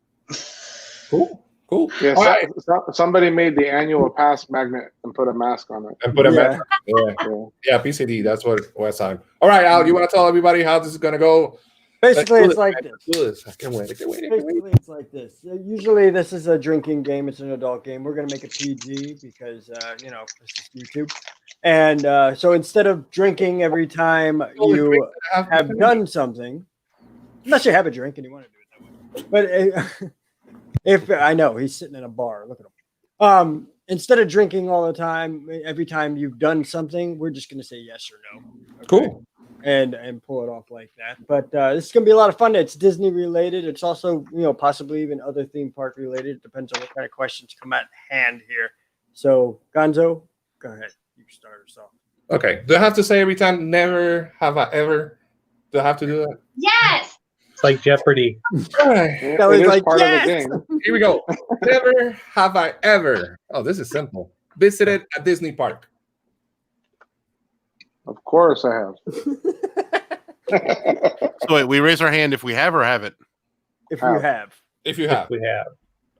Cool. Cool. Yeah, All right. somebody made the annual pass magnet and put a mask on it. And put a Yeah. mask. Yeah. Yeah. Yeah. PCD. That's what West Time. All right, Al. You want to tell everybody how this is gonna go? Basically, Let's it's like do this. this. I can't wait. I can't wait. I can't wait. Basically, it's like this. Usually, this is a drinking game. It's an adult game. We're gonna make it PG because you know, this is YouTube. And so instead of drinking every time you have done something, unless you have a drink and you want to do it that way. But if I know he's sitting in a bar, look at him. Instead of drinking all the time, every time you've done something, we're just gonna say yes or no. Okay? Cool. And pull it off like that. But this is gonna be a lot of fun. It's Disney related. It's also, you know, possibly even other theme park related. It depends on what kind of questions come at hand here. So Gonzo, go ahead. You start us off. Okay. Do I have to say every time? Never have I ever? Do I have to do that? Yes. It's like Jeopardy. All right. Yeah, That was it is like, part yes! of the game. Here we go. Never have I ever. Oh, this is simple. Visited a Disney park. Of course I have. So wait, we raise our hand if we have or haven't. If you have. If you have. We have.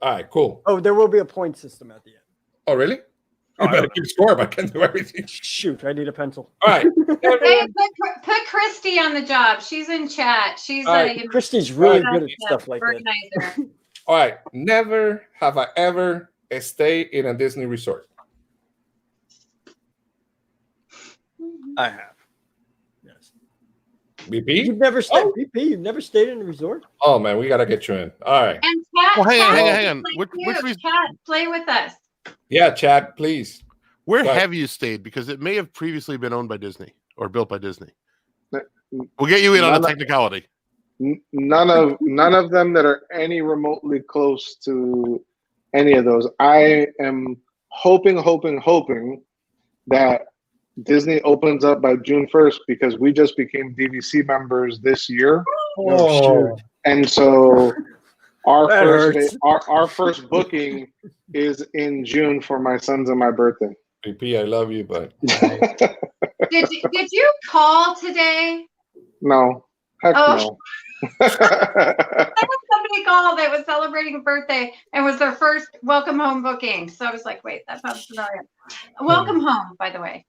All right. Cool. Oh, there will be a point system at the end. Oh, really? You better keep score, but I can't do everything. Shoot, I need a pencil. All right. Never- Hey, put Christy on the job. She's in chat. She's All right, a Christy's really organizer. good at stuff like that. Organizer. All right. Never have I ever stayed in a Disney resort. I have. Yes. BP? You've never stayed. Oh. BP, you've never stayed in a resort? Oh man, we gotta get you in. All right. And chat. Well, hang on, chat, hang on. like Which you. Chat, play with us. Yeah, Chad, please. Where Right. have you stayed? Because it may have previously been owned by Disney or built by Disney. N- We'll get you in on none a of- technicality. None of them that are any remotely close to any of those. I am hoping that Disney opens up by June 1st because we just became DVC members this year, Oh, and so our That first hurts. day, our first booking is in June for my sons and my birthday. BP, I love you, but Did you call today? No, heck Oh. no. I had somebody called that was celebrating a birthday and was their first welcome home booking. So I was like, wait, that sounds familiar. Welcome home, by the way.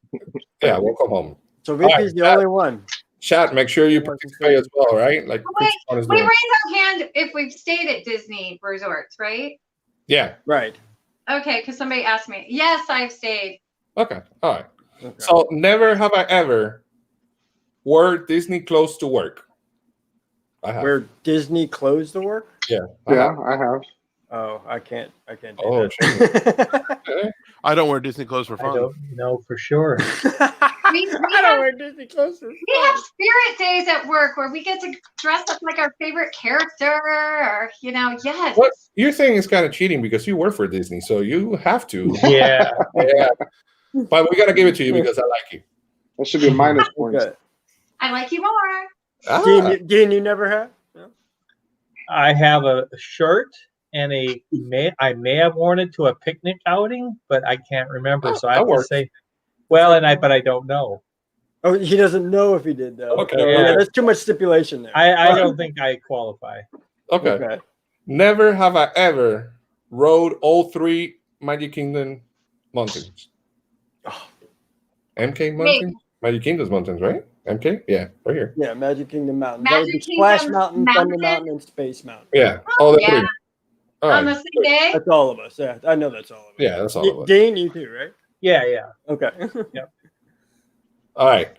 yeah, welcome home. so VP's All right, the only one. Chat, make sure you participate as well, right? Like Wait, Pitch is We doing. raise our hand if we've stayed at Disney resorts, right? Yeah. Right. Okay, because somebody asked me. Yes, I've stayed. Okay. All right. Okay. So never have I ever wore Disney clothes to work. I have. Where Disney closed the work? Yeah. I Yeah, have. I have. Oh, I can't do Oh, that. Okay. I don't wear Disney clothes for I fun. don't know for sure. We I don't wear Disney clothes. We have spirit days at work where we get to dress up like our favorite character, or yes. What your thing is kind of cheating because you work for Disney, so you have to. Yeah. Yeah. But we gotta give it to you because I like you. That should be minus points. Okay. I like you more. Ah, Dean, you never have? No? I have a shirt and I may have worn it to a picnic outing, but I can't remember. Oh, So I that have to works. say, but I don't know. Oh, he doesn't know if he did though. Okay. Yeah, that's too much stipulation there. I don't think I qualify. okay. Never have I ever rode all three Magic Kingdom mountains. Oh. MK mountains? Magic Kingdom's mountains, right? MK? Yeah, right here. Yeah, Magic Kingdom Mountain. Magic That would be Splash Kingdom Mountain, Thunder Mountain? Mountain, and Space Mountain. Yeah. All the Yeah. three. All On right. the same day. That's all of us. Yeah, I know that's all of us. Yeah, that's all of us. Dean, you too, right? Yeah, yeah. Okay. All right.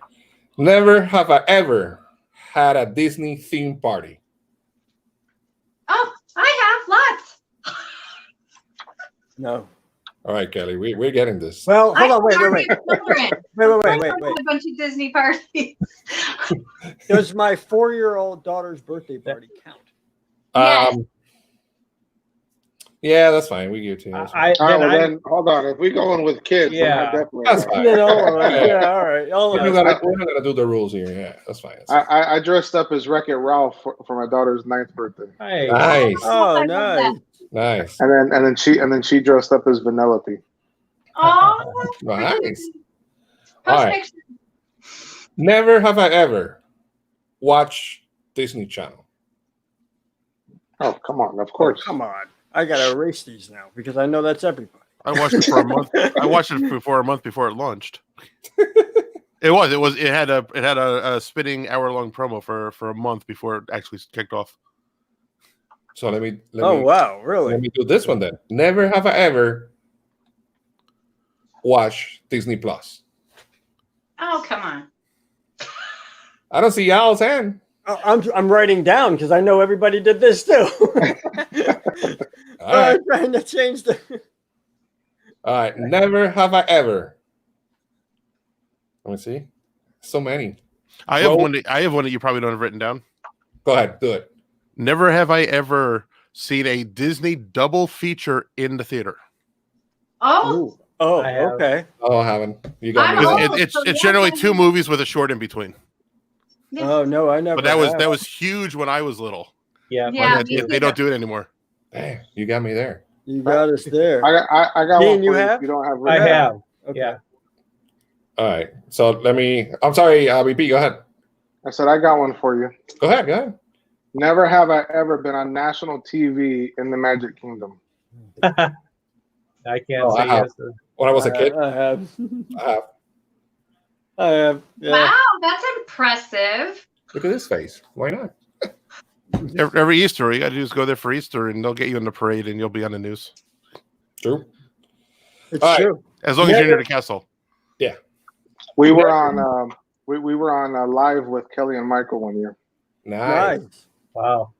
Never have I ever had a Disney theme party. Oh, I have lots. No. All right, Kelly, we're getting this. Well, hold I on. Wait. party with children. Wait. A bunch of Disney parties. Does my 4-year-old daughter's birthday party count? Yes. Yeah, that's fine. We give it to you. That's fine. All right, well then, hold on. If we going with kids, then Yeah. I definitely. That's fine. You know, yeah, all right. All We're of not, us. gonna, we're not gonna do the rules here. Yeah, that's fine. That's fine. I dressed up as Wreck-It Ralph for my daughter's 9th birthday, Hey, Nice, Oh, I love nice. nice, and then she dressed up as Vanellope. Oh, nice. post All right. pictures. Never have I ever watch Disney Channel? Oh, come on. Of course. Come on. I gotta erase these now because I know that's everybody. I watched it for a month. I watched it for a month before it launched. It had a spinning hour-long promo for a month before it actually kicked off. So let me Wow, really? let me do this one then. Never have I ever watched Disney Plus. Oh, come on. I don't see y'all's hand. I'm writing down because I know everybody did this too. All right. I'm trying to change the. All right. Never have I ever. Let me see. So many. I have one that you probably don't have written down. Go ahead. Do it. Never have I ever seen a Disney double feature in the theater. Oh, Oh, I have. okay. Oh, I haven't. You got I'm me. old. there. It's generally 2 movies with a short in between. yeah. Oh no, I never. But that have. was huge when I was little. Yeah. Yeah, But they don't do it anymore. Damn, you got me there. You got us there. I got Dean, one. you for have? You don't have. I have. Okay. Yeah. All right. So let me. I'm sorry, BP. Go ahead. I said I got one for you. Go ahead. Go ahead. Never have I ever been on national TV in the Magic Kingdom. I can't Oh, say I have. yes. To- When I was a kid, I have. I have. I have. Yeah. Wow, that's impressive. Look at this face. Why not? Every Easter, all you got to do is go there for Easter, and they'll get you in the parade, and you'll be on the news. True. It's All right. true. As long as you're near the castle. We were on. We were on live with Kelly and Michael one year. Nice. Nice. Wow.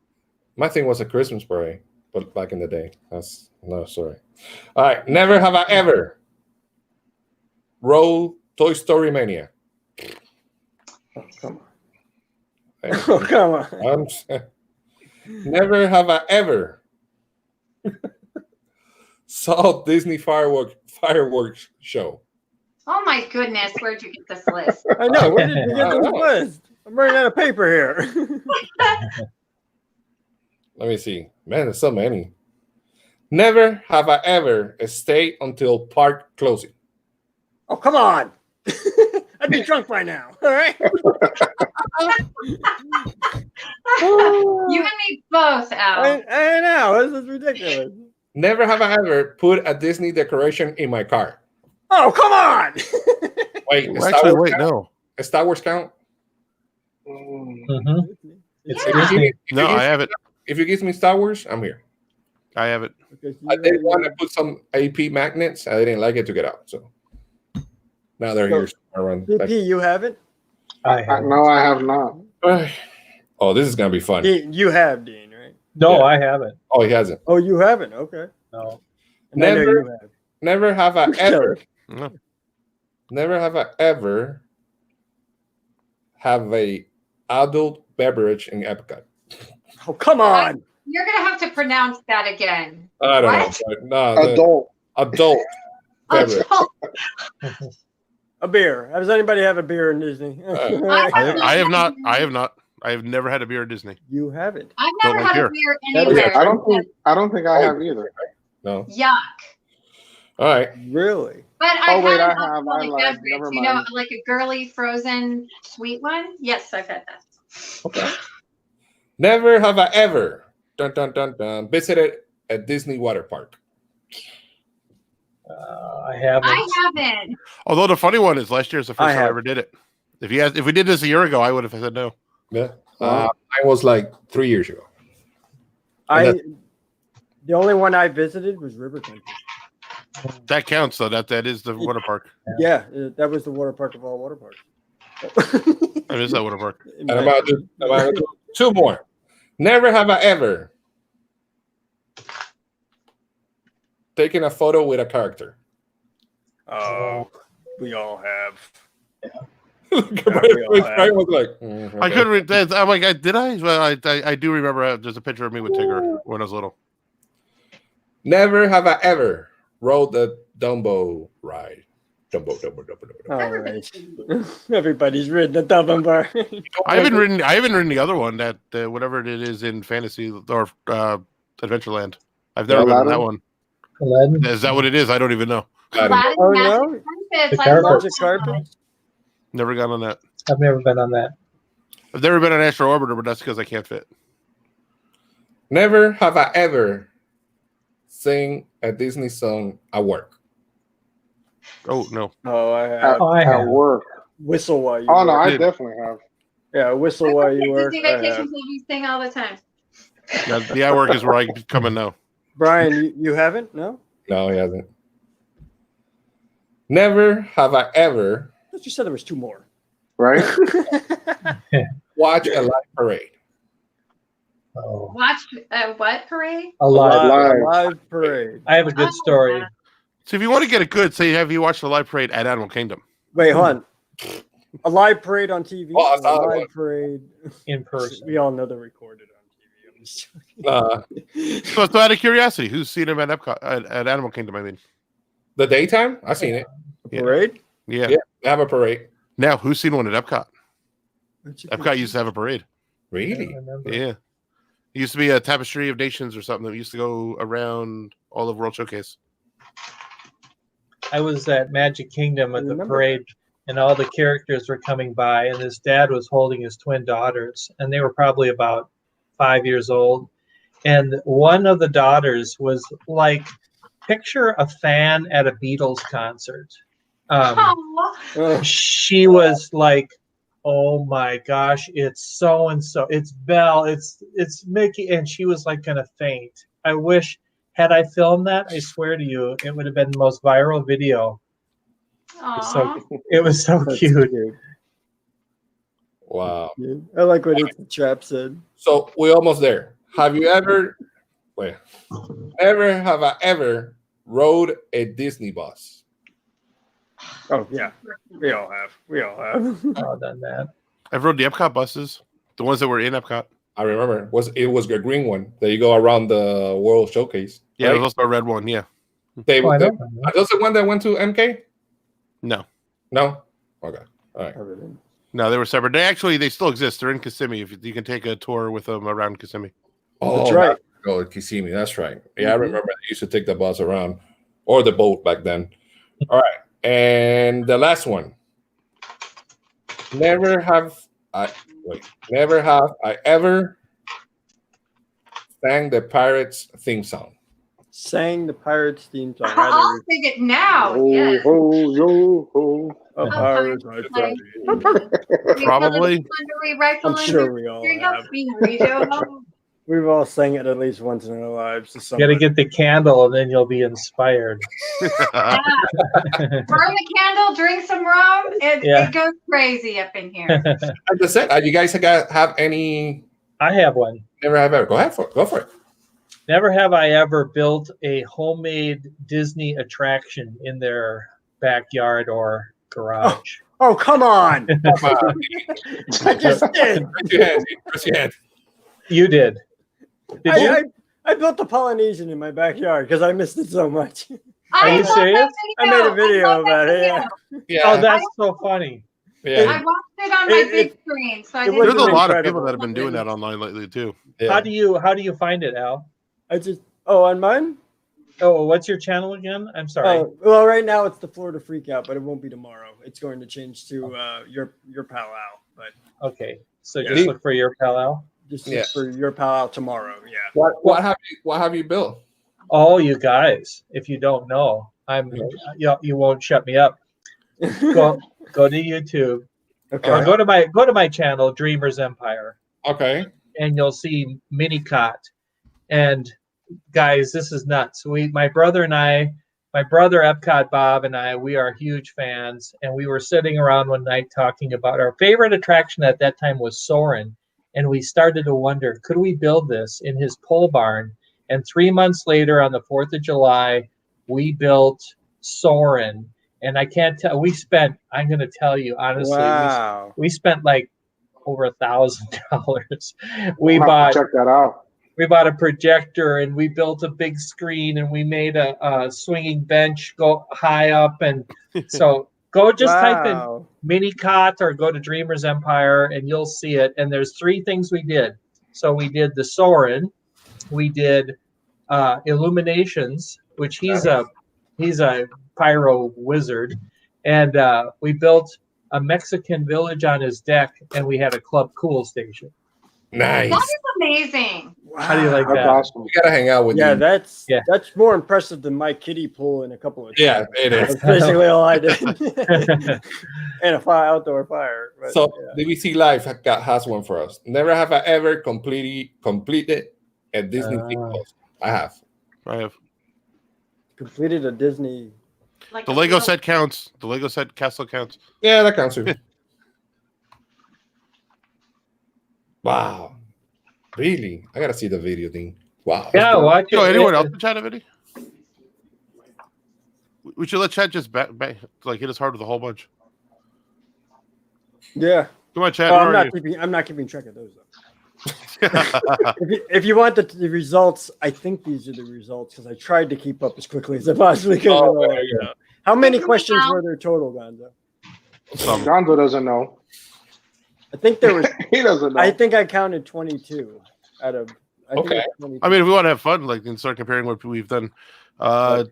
My thing was a Christmas parade, but back in the day. That's no story. All right. Never have I ever rode Toy Story Mania. Oh, come on. Oh, come on. Never have I ever saw Disney fireworks show. Oh my goodness, where'd you get this list? I know. Where did you get I this know. list? I'm running out of paper here. Let me see. Man, there's so many. Never have I ever stayed until park closing. Oh, come on. I'd be drunk by now. All right. You and me both, Al. I know. This is ridiculous. Never have I ever put a Disney decoration in my car. Oh, come on. Wait, Well, actually, wait, no. A Star Wars count? Mhm. It's Yeah. Disney. No, I have it. If you give me Star Wars, I'm here. I have it. I did want to put some AP magnets. I didn't like it to get out. So now they're here. Around. BP, you have it? I have. No, I have not. Oh, this is going to be fun. Dean, you have, Dean, right? No, Yeah. I haven't. Oh, he hasn't. Oh, you haven't? Okay. No. And I know Never- you have. Never have I ever. No. Never have I ever have a adult beverage in Epcot. Oh, come on. You're gonna have to pronounce that again. I don't What? know. But no, the Adult. adult beverage. Adult. A beer. Does anybody have a beer in Disney? I have not. I have not. I have never had a beer at Disney. You haven't. I've Don't never like had a beer. beer anywhere. I don't think I have either. No. Yuck. All right. Really? But I've Oh, wait, had I an have. I alcoholic lied. beverage, Never you know, mind. like a girly frozen sweet one. Yes, I've had that. Okay. Never have I ever visited a Disney water park. I haven't. I haven't. Although the funny one is, last year is the first I time I have. ever did it. If we did this a year ago, I would have said no. Yeah. I was like 3 years ago. The only one I visited was River Country. That counts, though. That is the water park. Yeah, that was the water park of all water parks. I miss that water park. And I'm about to do 2 more. Never have I ever taken a photo with a character. Oh, we all have. I was like, I couldn't read that. I'm like, did I? Well, I do remember there's a picture of me with Tigger when I was little. Never have I ever rode the Dumbo ride. Dumbo. All right. Everybody's ridden the Dublin bar. I haven't ridden the other one, that whatever it is in Fantasy or Adventureland. I've never ridden that one. Aladdin? Is that what it is? I don't even know. Aladdin Oh, Magic no? Carpets. The I love Magic that carpet? one. Never gone on that. I've never been on that. I've never been an astro orbiter, but that's because I can't fit. Never have I ever sing a Disney song at work. Oh no. Oh, I At, have. I at have. work. Whistle while you Oh no, work. I Dude. definitely have. Yeah, whistle while you work. Disney I have. vacations will be sing all the time. Yeah, the I work is where I come in now. Brian, you haven't? No? No, he hasn't. Never have I ever I thought you said there was two more. Right? watched a live parade. Oh, Watch what parade? alive. Live parade. I have a good story. So if you want to get it good, say have you watched the live parade at Animal Kingdom? Wait, hold on. A live parade on TV. Oh, I or saw a one. live parade. In person. We all know they're recorded on TV. I'm just joking. So out of curiosity, who's seen him at Epcot at Animal Kingdom? I mean, The daytime, I've seen it. Yeah. Parade? yeah. Yeah. They have a parade. Now, who's seen one at Epcot? Aren't you Epcot used to have a parade. I Really? remember. Yeah. It used to be a tapestry of nations or something that used to go around all of World Showcase. I was at Magic Kingdom at the Remember parade, and all the characters were coming by, and his dad was holding his twin daughters, and they were probably about 5 years old. And one of the daughters was like, picture a fan at a Beatles concert. Aw. Oh, She was like, "Oh my gosh, it's so and so, it's Belle, it's Mickey," and she was like gonna faint. I wish, had I filmed that, I swear to you, it would have been the most viral video. Aw. It was so that's cute. Wow. cute. I like what the trap said. So we're almost there. Have you ever never have I ever rode a Disney bus? Oh yeah, we all have. We all have. Oh, done that. I've rode the Epcot buses, the ones that were in Epcot. I remember it was a green one that you go around the World Showcase. Yeah, right? there's also a red one. Yeah. They, Oh, I they, don't know. are those the one that went to MK? No. No. Okay. All right. Everything. No, they were separate. They still exist. They're in Kissimmee. If you can take a tour with them around Kissimmee. That's right. Oh, Kissimmee. That's right. Yeah, I remember they used to take the bus around or the boat back then. All right. And the last one. Never have I ever sang the Pirates theme song. Sang the Pirates theme song. I'll sing it now. Ho, Yes. ho, yo, ho. Oh, Pirates, my Like- friend. Probably. I'm sure we all have. have. We've all sang it at least once in our lives. To You got to somebody. get the candle, and then you'll be inspired. Burn the candle, drink some rum. Yeah. It goes crazy up in here. I just said, you guys have any? I have one. Never have ever. Go for it. Never have I ever built a homemade Disney attraction in their backyard or garage. Oh, come on! Come on. I just did. Raise your hand. Raise your hand. You did. Did you? I built the Polynesian in my backyard because I missed it so much. Are you love that serious? I made a I video love that about it. video. Yeah. Yeah. Oh, that's so funny. I yeah. watched it on my It- big it- screen, so I it didn't. There's a wasn't lot of incredible. people that have been doing that online lately too. Yeah. How do you find it, Al? On mine? Oh, what's your channel again? I'm sorry. Oh, well, right now it's the Florida Freakout, but it won't be tomorrow. It's going to change to your pal Al, but Okay, so Yeah. just look for your pal Al. just Yeah. look for your pal Al tomorrow. Yeah. What have you built? Oh, you guys, if you don't know, you won't shut me up. Go to YouTube Okay. or go to my channel, Dreamers Empire, Okay. and you'll see Minicot. And guys, this is nuts. My brother Epcot Bob and I, we are huge fans, and we were sitting around one night talking about our favorite attraction at that time was Soarin', and we started to wonder, could we build this in his pole barn? And 3 months later, on the 4th of July, we built Soarin', and I can't tell. I'm going to tell you honestly, Wow. we spent like over $1,000. I'll have to check that out. We bought a projector, and we built a big screen, and we made a swinging bench go high up. And so go just type in Wow. Minicot or go to Dreamers Empire, and you'll see it. And there's 3 things we did. So we did the Soarin', we did Illuminations, which he's a pyro wizard, and we built a Mexican village on his deck, and we had a Club Cool station. Nice. That is amazing. How do you like That's that? awesome. We gotta hang out with Yeah, you. that's Yeah. that's more impressive than my kiddie pool in a couple of Yeah, times. it is. That's basically all I did. And a outdoor fire. But, So yeah. DVC Live has one for us. Never have I ever completed a Disney theme puzzle. I have. I have Completed a Disney. Like the a Lego little- set counts. The Lego set castle counts. Yeah, that counts too. Wow. Really? I gotta see the video thing. Wow. Yeah, watch it. Yo, anyone else in chat have any? We should let chat just like hit us hard with a whole bunch. Yeah. Come on, chat. Well, where are I'm not keeping track of those though. you? If you want the results, I think these are the results because I tried to keep up as quickly as I possibly could. Oh, there you go. How many questions were there total, Gonzo? Some. Gonzo doesn't know. I think there was. He doesn't know. I think I counted 22 out of. Okay. It was 22. I mean, if we want to have fun, like, and start comparing what we've done,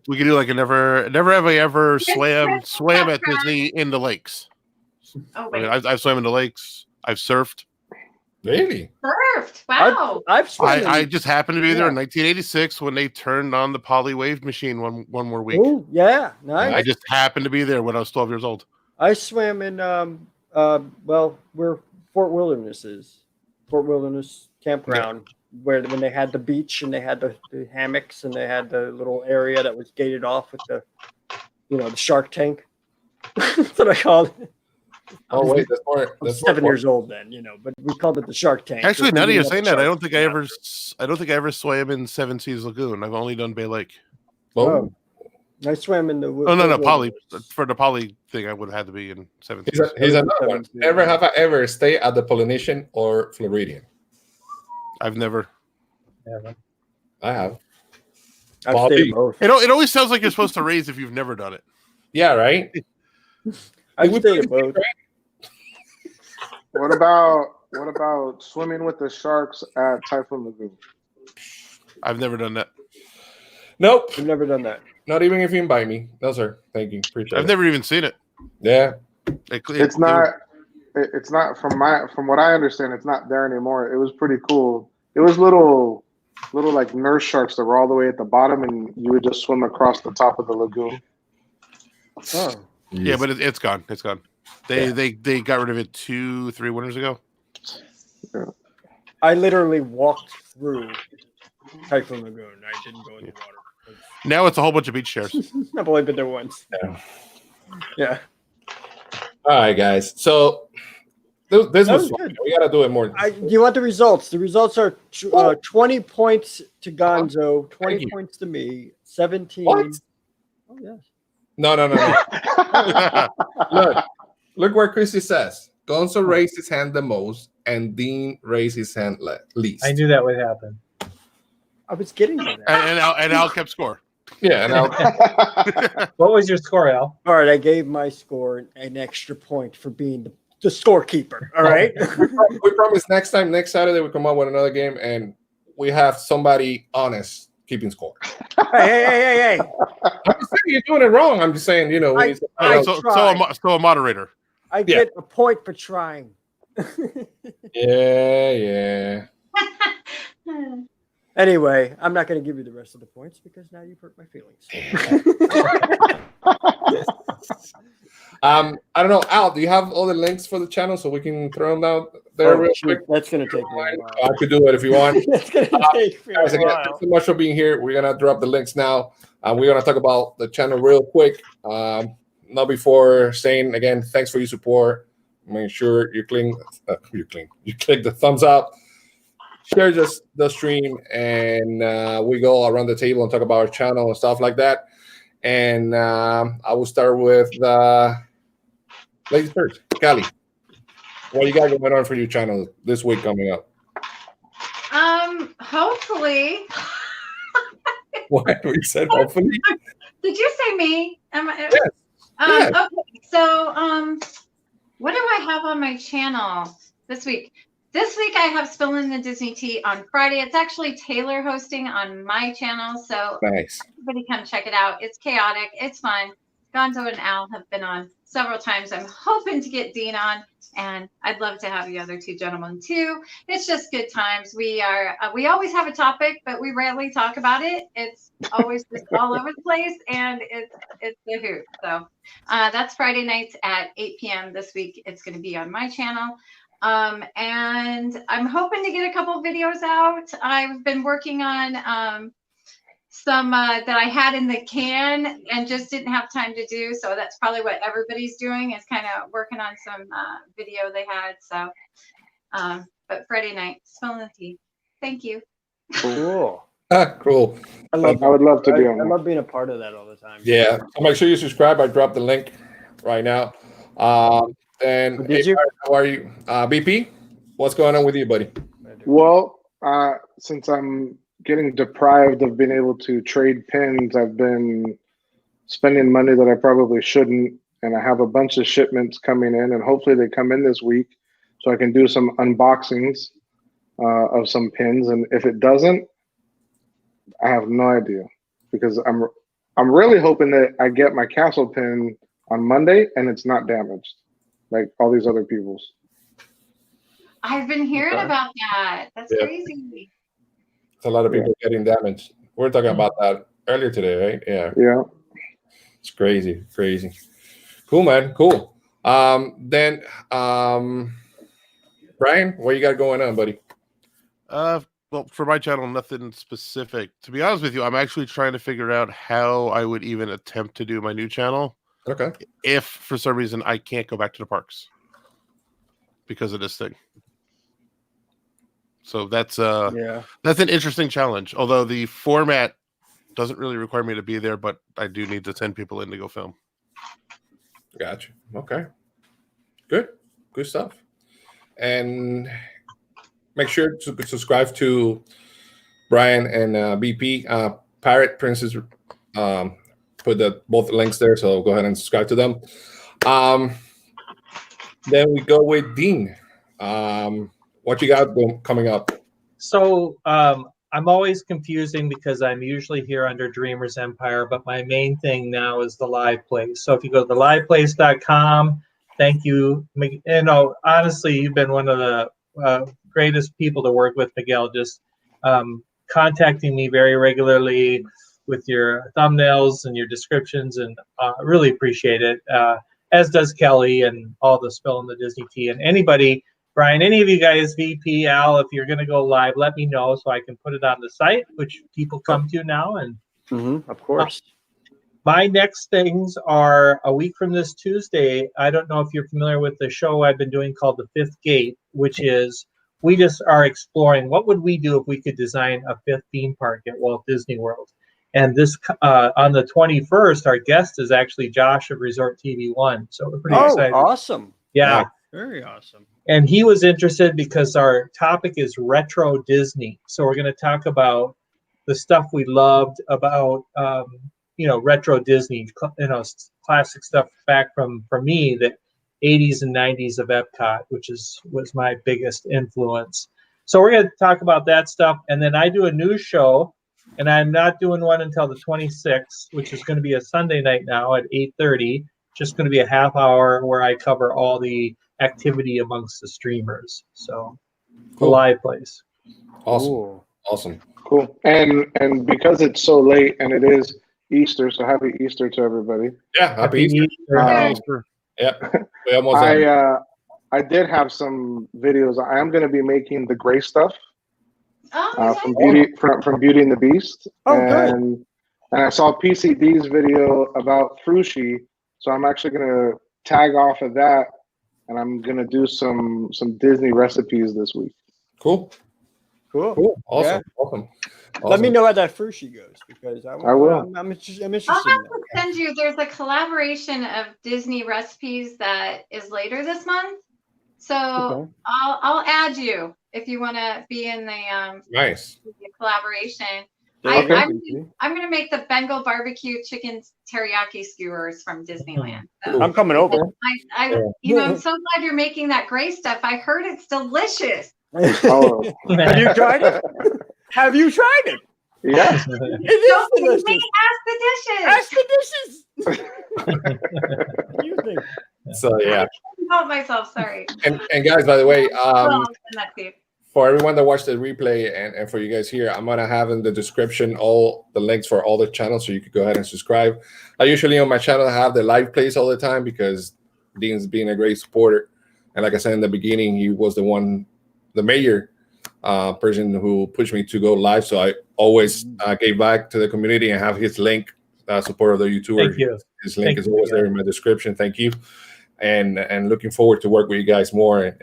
we could do like a never have I ever swam at Disney in the lakes. Oh, I mean, wait. I've swam in the lakes. I've surfed. Really? Surfed. Wow. I've swum. I just happened to be there in 1986 when they turned on the poly wave machine one more week. Oh yeah, nice. I just happened to be there when I was 12 years old. I swam in well, where Fort Wilderness is. Fort Wilderness Campground, where when they had the beach and they had the hammocks and they had the little area that was gated off with the the shark tank. That's what I called it. Oh wait, that's more. I was That's 7 years old then, but we called it the shark tank. Actually, now that you're saying that, I don't think I ever. ever swam in Seven Seas Lagoon. I've only done Bay Lake. Oh, I swam in the. Oh no, poly for the poly thing. I would have had to be in Seven he's, Seas. he's another one. Never have I ever stayed at the Polynesian or Floridian. I've never. I have. I've Bobby. stayed at both. It always sounds like you're supposed to raise if you've never done it. Yeah, right. I've stayed at both. What about swimming with the sharks at Typhoon Lagoon? I've never done that. Nope. I've never done that. Not even if you invite me. No, sir. Thank you. Appreciate I've it. never even seen it. Yeah. It's not from what I understand. It's not there anymore. It was pretty cool. It was little like nurse sharks that were all the way at the bottom, and you would just swim across the top of the lagoon. Oh. Yeah, but it's gone. It's gone. They got rid of it 2-3 winters ago. I literally walked through Typhoon Lagoon. I didn't go in the water. Now it's a whole bunch of beach chairs. I've only been there once. Yeah. All right, guys. So this That was was fun. good. We got to do it more. Do you want the results? The results are 20 points to Gonzo, 20 Thank you. points to me, 17. What? Oh, yes. No. Look where Chrissy says. Gonzo raised his hand the most, and Dean raised his hand least. I knew that would happen. I was getting to that. and Al kept score. Yeah, and What was your score, Al? All right, I gave my score an extra point for being the scorekeeper. All right. we promise next Saturday we come up with another game, and we have somebody honest keeping score. hey. I'm just saying you're doing it wrong. I'm just saying, we need to- So a moderator. I get a point for trying. Yeah. Anyway, I'm not going to give you the rest of the points because now you've hurt my feelings. I don't know, Al. Do you have all the links for the channel so we can throw them down there real quick? That's going to take me a while. I could do it if you want. That's going to take me Guys, a again, while. thanks so much for being here. We're gonna drop the links now. We're gonna talk about the channel real quick. Not before saying again, thanks for your support. Make sure you click the thumbs up, share the stream, and we go around the table and talk about our channel and stuff like that. And I will start with ladies first. Callie, what you got going on for your channel this week coming up? Hopefully. What we said, hopefully. Did you say me? Am I? Yes. Yes. Okay. So, what do I have on my channel this week? This week I have Spilling the Disney Tea on Friday. It's actually Taylor hosting on my channel, so Nice. everybody come check it out. It's chaotic. It's fun. Gonzo and Al have been on several times. I'm hoping to get Dean on, and I'd love to have the other two gentlemen too. It's just good times. We always have a topic, but we rarely talk about it. It's always just all over the place, and it's a hoot. So that's Friday nights at 8 p.m. this week. It's going to be on my channel. And I'm hoping to get a couple videos out. I've been working on some that I had in the can and just didn't have time to do. So that's probably what everybody's doing, is kind of working on some video they had. So, but Friday night, spilling the tea. Thank you. Cool. Cool. I would love to be on I that. love being a part of that all the time. Yeah. So make sure you subscribe. I dropped the link right now. And Did you? how are you? BP, what's going on with you, buddy? Well, since I'm getting deprived of being able to trade pins, I've been spending money that I probably shouldn't, and I have a bunch of shipments coming in, and hopefully they come in this week so I can do some unboxings of some pins. And if it doesn't, I have no idea, because I'm really hoping that I get my castle pin on Monday and it's not damaged like all these other people's. I've been hearing about that. That's crazy. It's a lot of people getting damaged. We were talking about that earlier today, right? Yeah. Yeah. It's crazy. Cool, man. Cool. Then Brian, what you got going on, buddy? Well, for my channel, nothing specific. To be honest with you, I'm actually trying to figure out how I would even attempt to do my new channel. Okay. If for some reason I can't go back to the parks because of this thing. So that's an interesting challenge. Although the format doesn't really require me to be there, but I do need to send people in to go film. Gotcha. Okay. Good stuff. And make sure to subscribe to Brian and BP. Pirate Princess put both links there, so go ahead and subscribe to them. Then we go with Dean. What you got coming up? So I'm always confusing because I'm usually here under Dreamers Empire, but my main thing now is the live place. So if you go to theliveplace.com, thank you. You know, honestly, you've been one of the greatest people to work with, Miguel. Just contacting me very regularly with your thumbnails and your descriptions, and really appreciate it. As does Kelly and all the Spilling the Disney Tea, and anybody. Brian, any of you guys, VP, Al, if you're going to go live, let me know so I can put it on the site, which people come to now. And of course. My next things are a week from this Tuesday. I don't know if you're familiar with the show I've been doing called The Fifth Gate, which is we just are exploring what would we do if we could design a fifth theme park at Walt Disney World. And this on the 21st, our guest is actually Josh of Resort TV 1. So we're pretty excited. Awesome. Yeah. Very awesome. And he was interested because our topic is retro Disney. So we're going to talk about the stuff we loved about, retro Disney, classic stuff back from, for me, the 80s and 90s of Epcot, which was my biggest influence. So we're going to talk about that stuff. And then I do a news show, and I'm not doing one until the 26th, which is going to be a Sunday night now at 8:30. Just going to be a half hour where I cover all the activity amongst the streamers. So the live place. Awesome. Ooh. Awesome. Cool. And because it's so late and it is Easter, so happy Easter to everybody. Yeah, happy Easter. Yep. We almost I did have some videos. I am going to be making the gray stuff from Beauty and the Beast. And I saw PCD's video about Frushi, so I'm actually going to tag off of that, and I'm going to do some Disney recipes this week. Cool. Awesome. Yeah. Awesome. Let me know how that Frushi goes, because I will. I'm interested. I'll have to send you. There's a collaboration of Disney recipes that is later this month, so I'll add you if you want to be in the nice collaboration. Okay. I'm going to make the Bengal barbecue chicken teriyaki skewers from Disneyland. So I'm coming over. I'm so glad you're making that gray stuff. I heard it's delicious. Oh. Have you tried it? Have you tried it? Yeah. It is delicious. Ask the dishes. Ask the dishes. What do you think? So yeah. I couldn't help myself. Sorry. And guys, by the way, Well, I'll send that to you. for everyone that watched the replay and for you guys here, I'm gonna have in the description all the links for all the channels, so you could go ahead and subscribe. I usually on my channel have the live plays all the time because Dean's being a great supporter, and like I said in the beginning, he was the major person who pushed me to go live. So I always gave back to the community and have his link, support of the YouTuber. Thank you. His link Thank is you, always yeah. there in my description. Thank you. And looking forward to work with you guys more and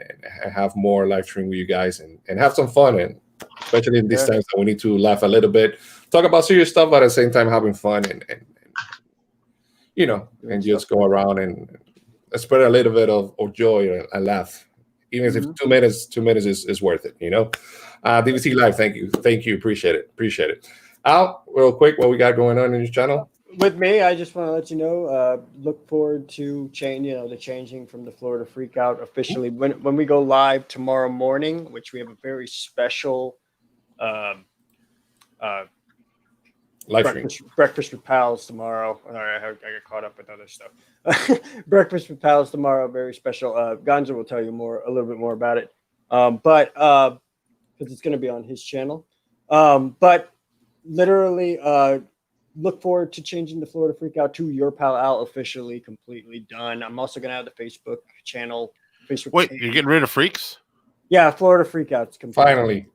have more live stream with you guys and have some fun, and especially in these times that we need to laugh a little bit, talk about serious stuff, but at the same time having fun and you know, and just go around and spread a little bit of joy and laugh, even if 2 minutes is worth it, you know. DVC Live, thank you, appreciate it. Al, real quick, what we got going on in your channel? With me, I just want to let you know, look forward to the changing from the Florida Freakout officially when we go live tomorrow morning, which we have a very special Live stream. Breakfast with Pals tomorrow. All right, I got caught up with other stuff. Breakfast with Pals tomorrow, very special. Gonzo will tell you a little bit more about it, but because it's going to be on his channel. But literally, look forward to changing the Florida Freakout to Your Pal Al officially, completely done. I'm also going to have the Facebook channel. Wait, you're getting rid of freaks? Yeah, Florida Freakout's completely. Finally.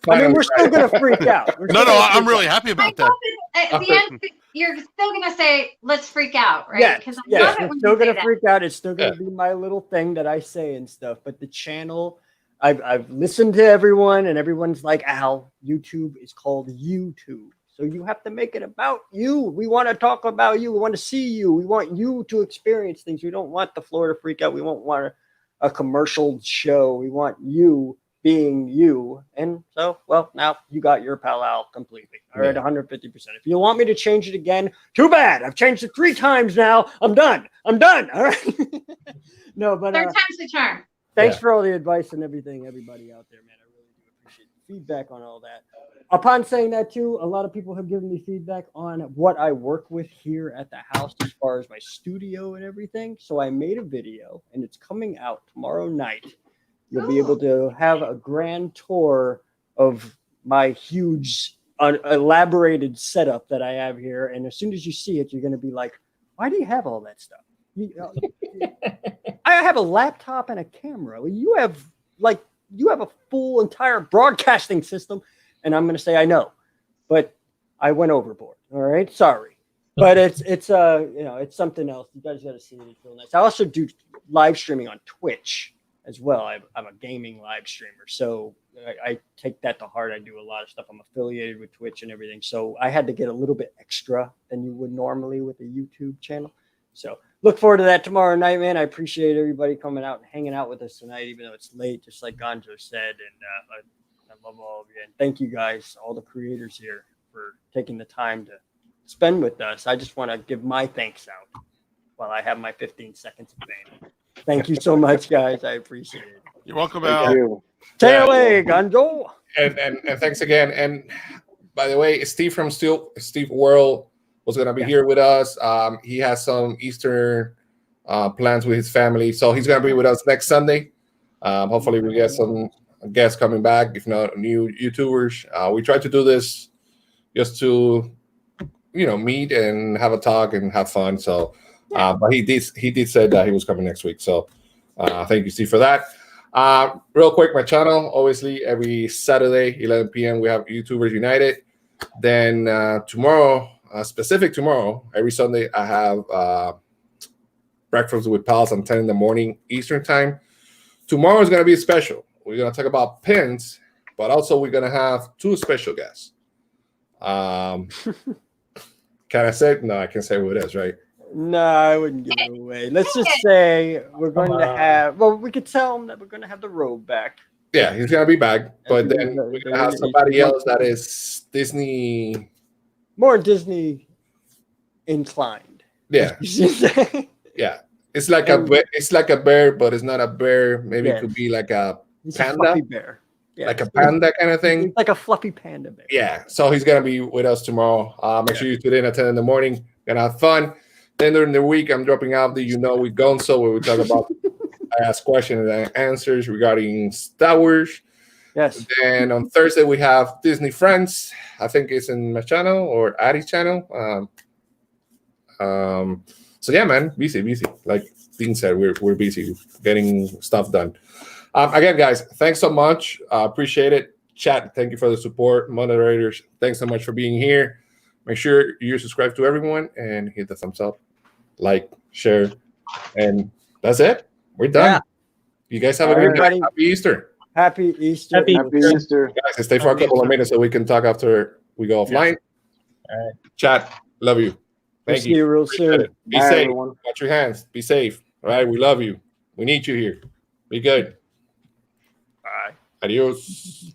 I mean, we're still going to freak out. No, I'm really happy about that. At the end, you're still gonna say, "Let's freak out," right? Yeah, Because yeah, we're still gonna freak out. It's still gonna be my little thing that I say and stuff. But the channel, I've listened to everyone, and everyone's like, "Al, YouTube is called YouTube, so you have to make it about you. We want to talk about you. We want to see you. We want you to experience things. We don't want the Florida Freakout. We won't want a commercial show. We want you." Being you. And so, well, now you got Your Pal Al completely. All right, 150%. If you want me to change it again, too bad. I've changed it 3 times now. I'm done. All right. No, but third time's the charm. Thanks for all the advice and everything, everybody out there, man. I really do appreciate the feedback on all that. Upon saying that too, a lot of people have given me feedback on what I work with here at the house as far as my studio and everything. So I made a video and it's coming out tomorrow night. You'll be able to have a grand tour of my huge elaborated setup that I have here. And as soon as you see it, you're going to be like, why do you have all that stuff? I have a laptop and a camera. You have a full entire broadcasting system. And I'm going to say, I know, but I went overboard. All right. Sorry. But it's something else. You guys got to see it. It's real nice. I also do live streaming on Twitch as well. I'm a gaming live streamer, so I take that to heart. I do a lot of stuff. I'm affiliated with Twitch and everything, so I had to get a little bit extra than you would normally with a YouTube channel. So look forward to that tomorrow night, man. I appreciate everybody coming out and hanging out with us tonight, even though it's late, just like Gonzo said. And I love all of you, and thank you guys, all the creators here, for taking the time to spend with us. I just want to give my thanks out while I have my 15 seconds of fame. Thank you so much, guys. I appreciate it. You're welcome, Thank Al. you. Say away, Gonzo. And thanks again. And by the way, Steve from Steve World was going to be here with us. He has some Easter plans with his family, so he's going to be with us next Sunday. Hopefully, we get some guests coming back, if not new YouTubers. We try to do this just to, meet and have a talk and have fun. So, but he did say that he was coming next week. So, thank you, Steve, for that. Real quick, my channel, obviously, every Saturday, 11 p.m., we have YouTubers United. Then tomorrow, specific tomorrow, every Sunday, I have Breakfast with Pals at 10 in the morning Eastern time. Tomorrow is going to be special. We're going to talk about pins, but also we're going to have 2 special guests. Can I say it? No, I can't say who it is, right? No, I wouldn't give it away. Let's just say we're going to have, we could tell them that we're going to have the robe back. Yeah, he's going to be back, but then we're going to have somebody else that is Disney. More Disney inclined. Yeah. Yeah. It's like a bear, but it's not a bear. Maybe it could be like a panda. A bear. Yeah, like a panda kind of thing. It's like a fluffy panda bear. Yeah. So he's going to be with us tomorrow. Make sure you tune in at 10 in the morning. Gonna have fun. Then during the week, I'm dropping out the with Gonzo, where we talk about ask questions and answers regarding Star Wars. Yes. And on Thursday, we have Disney Friends. I think it's in my channel or Addie's channel. So yeah, man, busy. Like Dean said, we're busy getting stuff done. Again, guys, thanks so much. Appreciate it. Chat, thank you for the support. Moderators, thanks so much for being here. Make sure you subscribe to everyone and hit the thumbs up, like, share, and that's it. We're done. Yeah. You guys have a good night. Happy Easter. Happy Easter. Happy Easter. Guys, stay for a couple of minutes so we can talk after we go offline. All right. Chat, love you. Thank See you real soon. Be Bye, safe. everyone. Watch your hands. Be safe. All right. We love you. We need you here. Be good. Bye. Adios.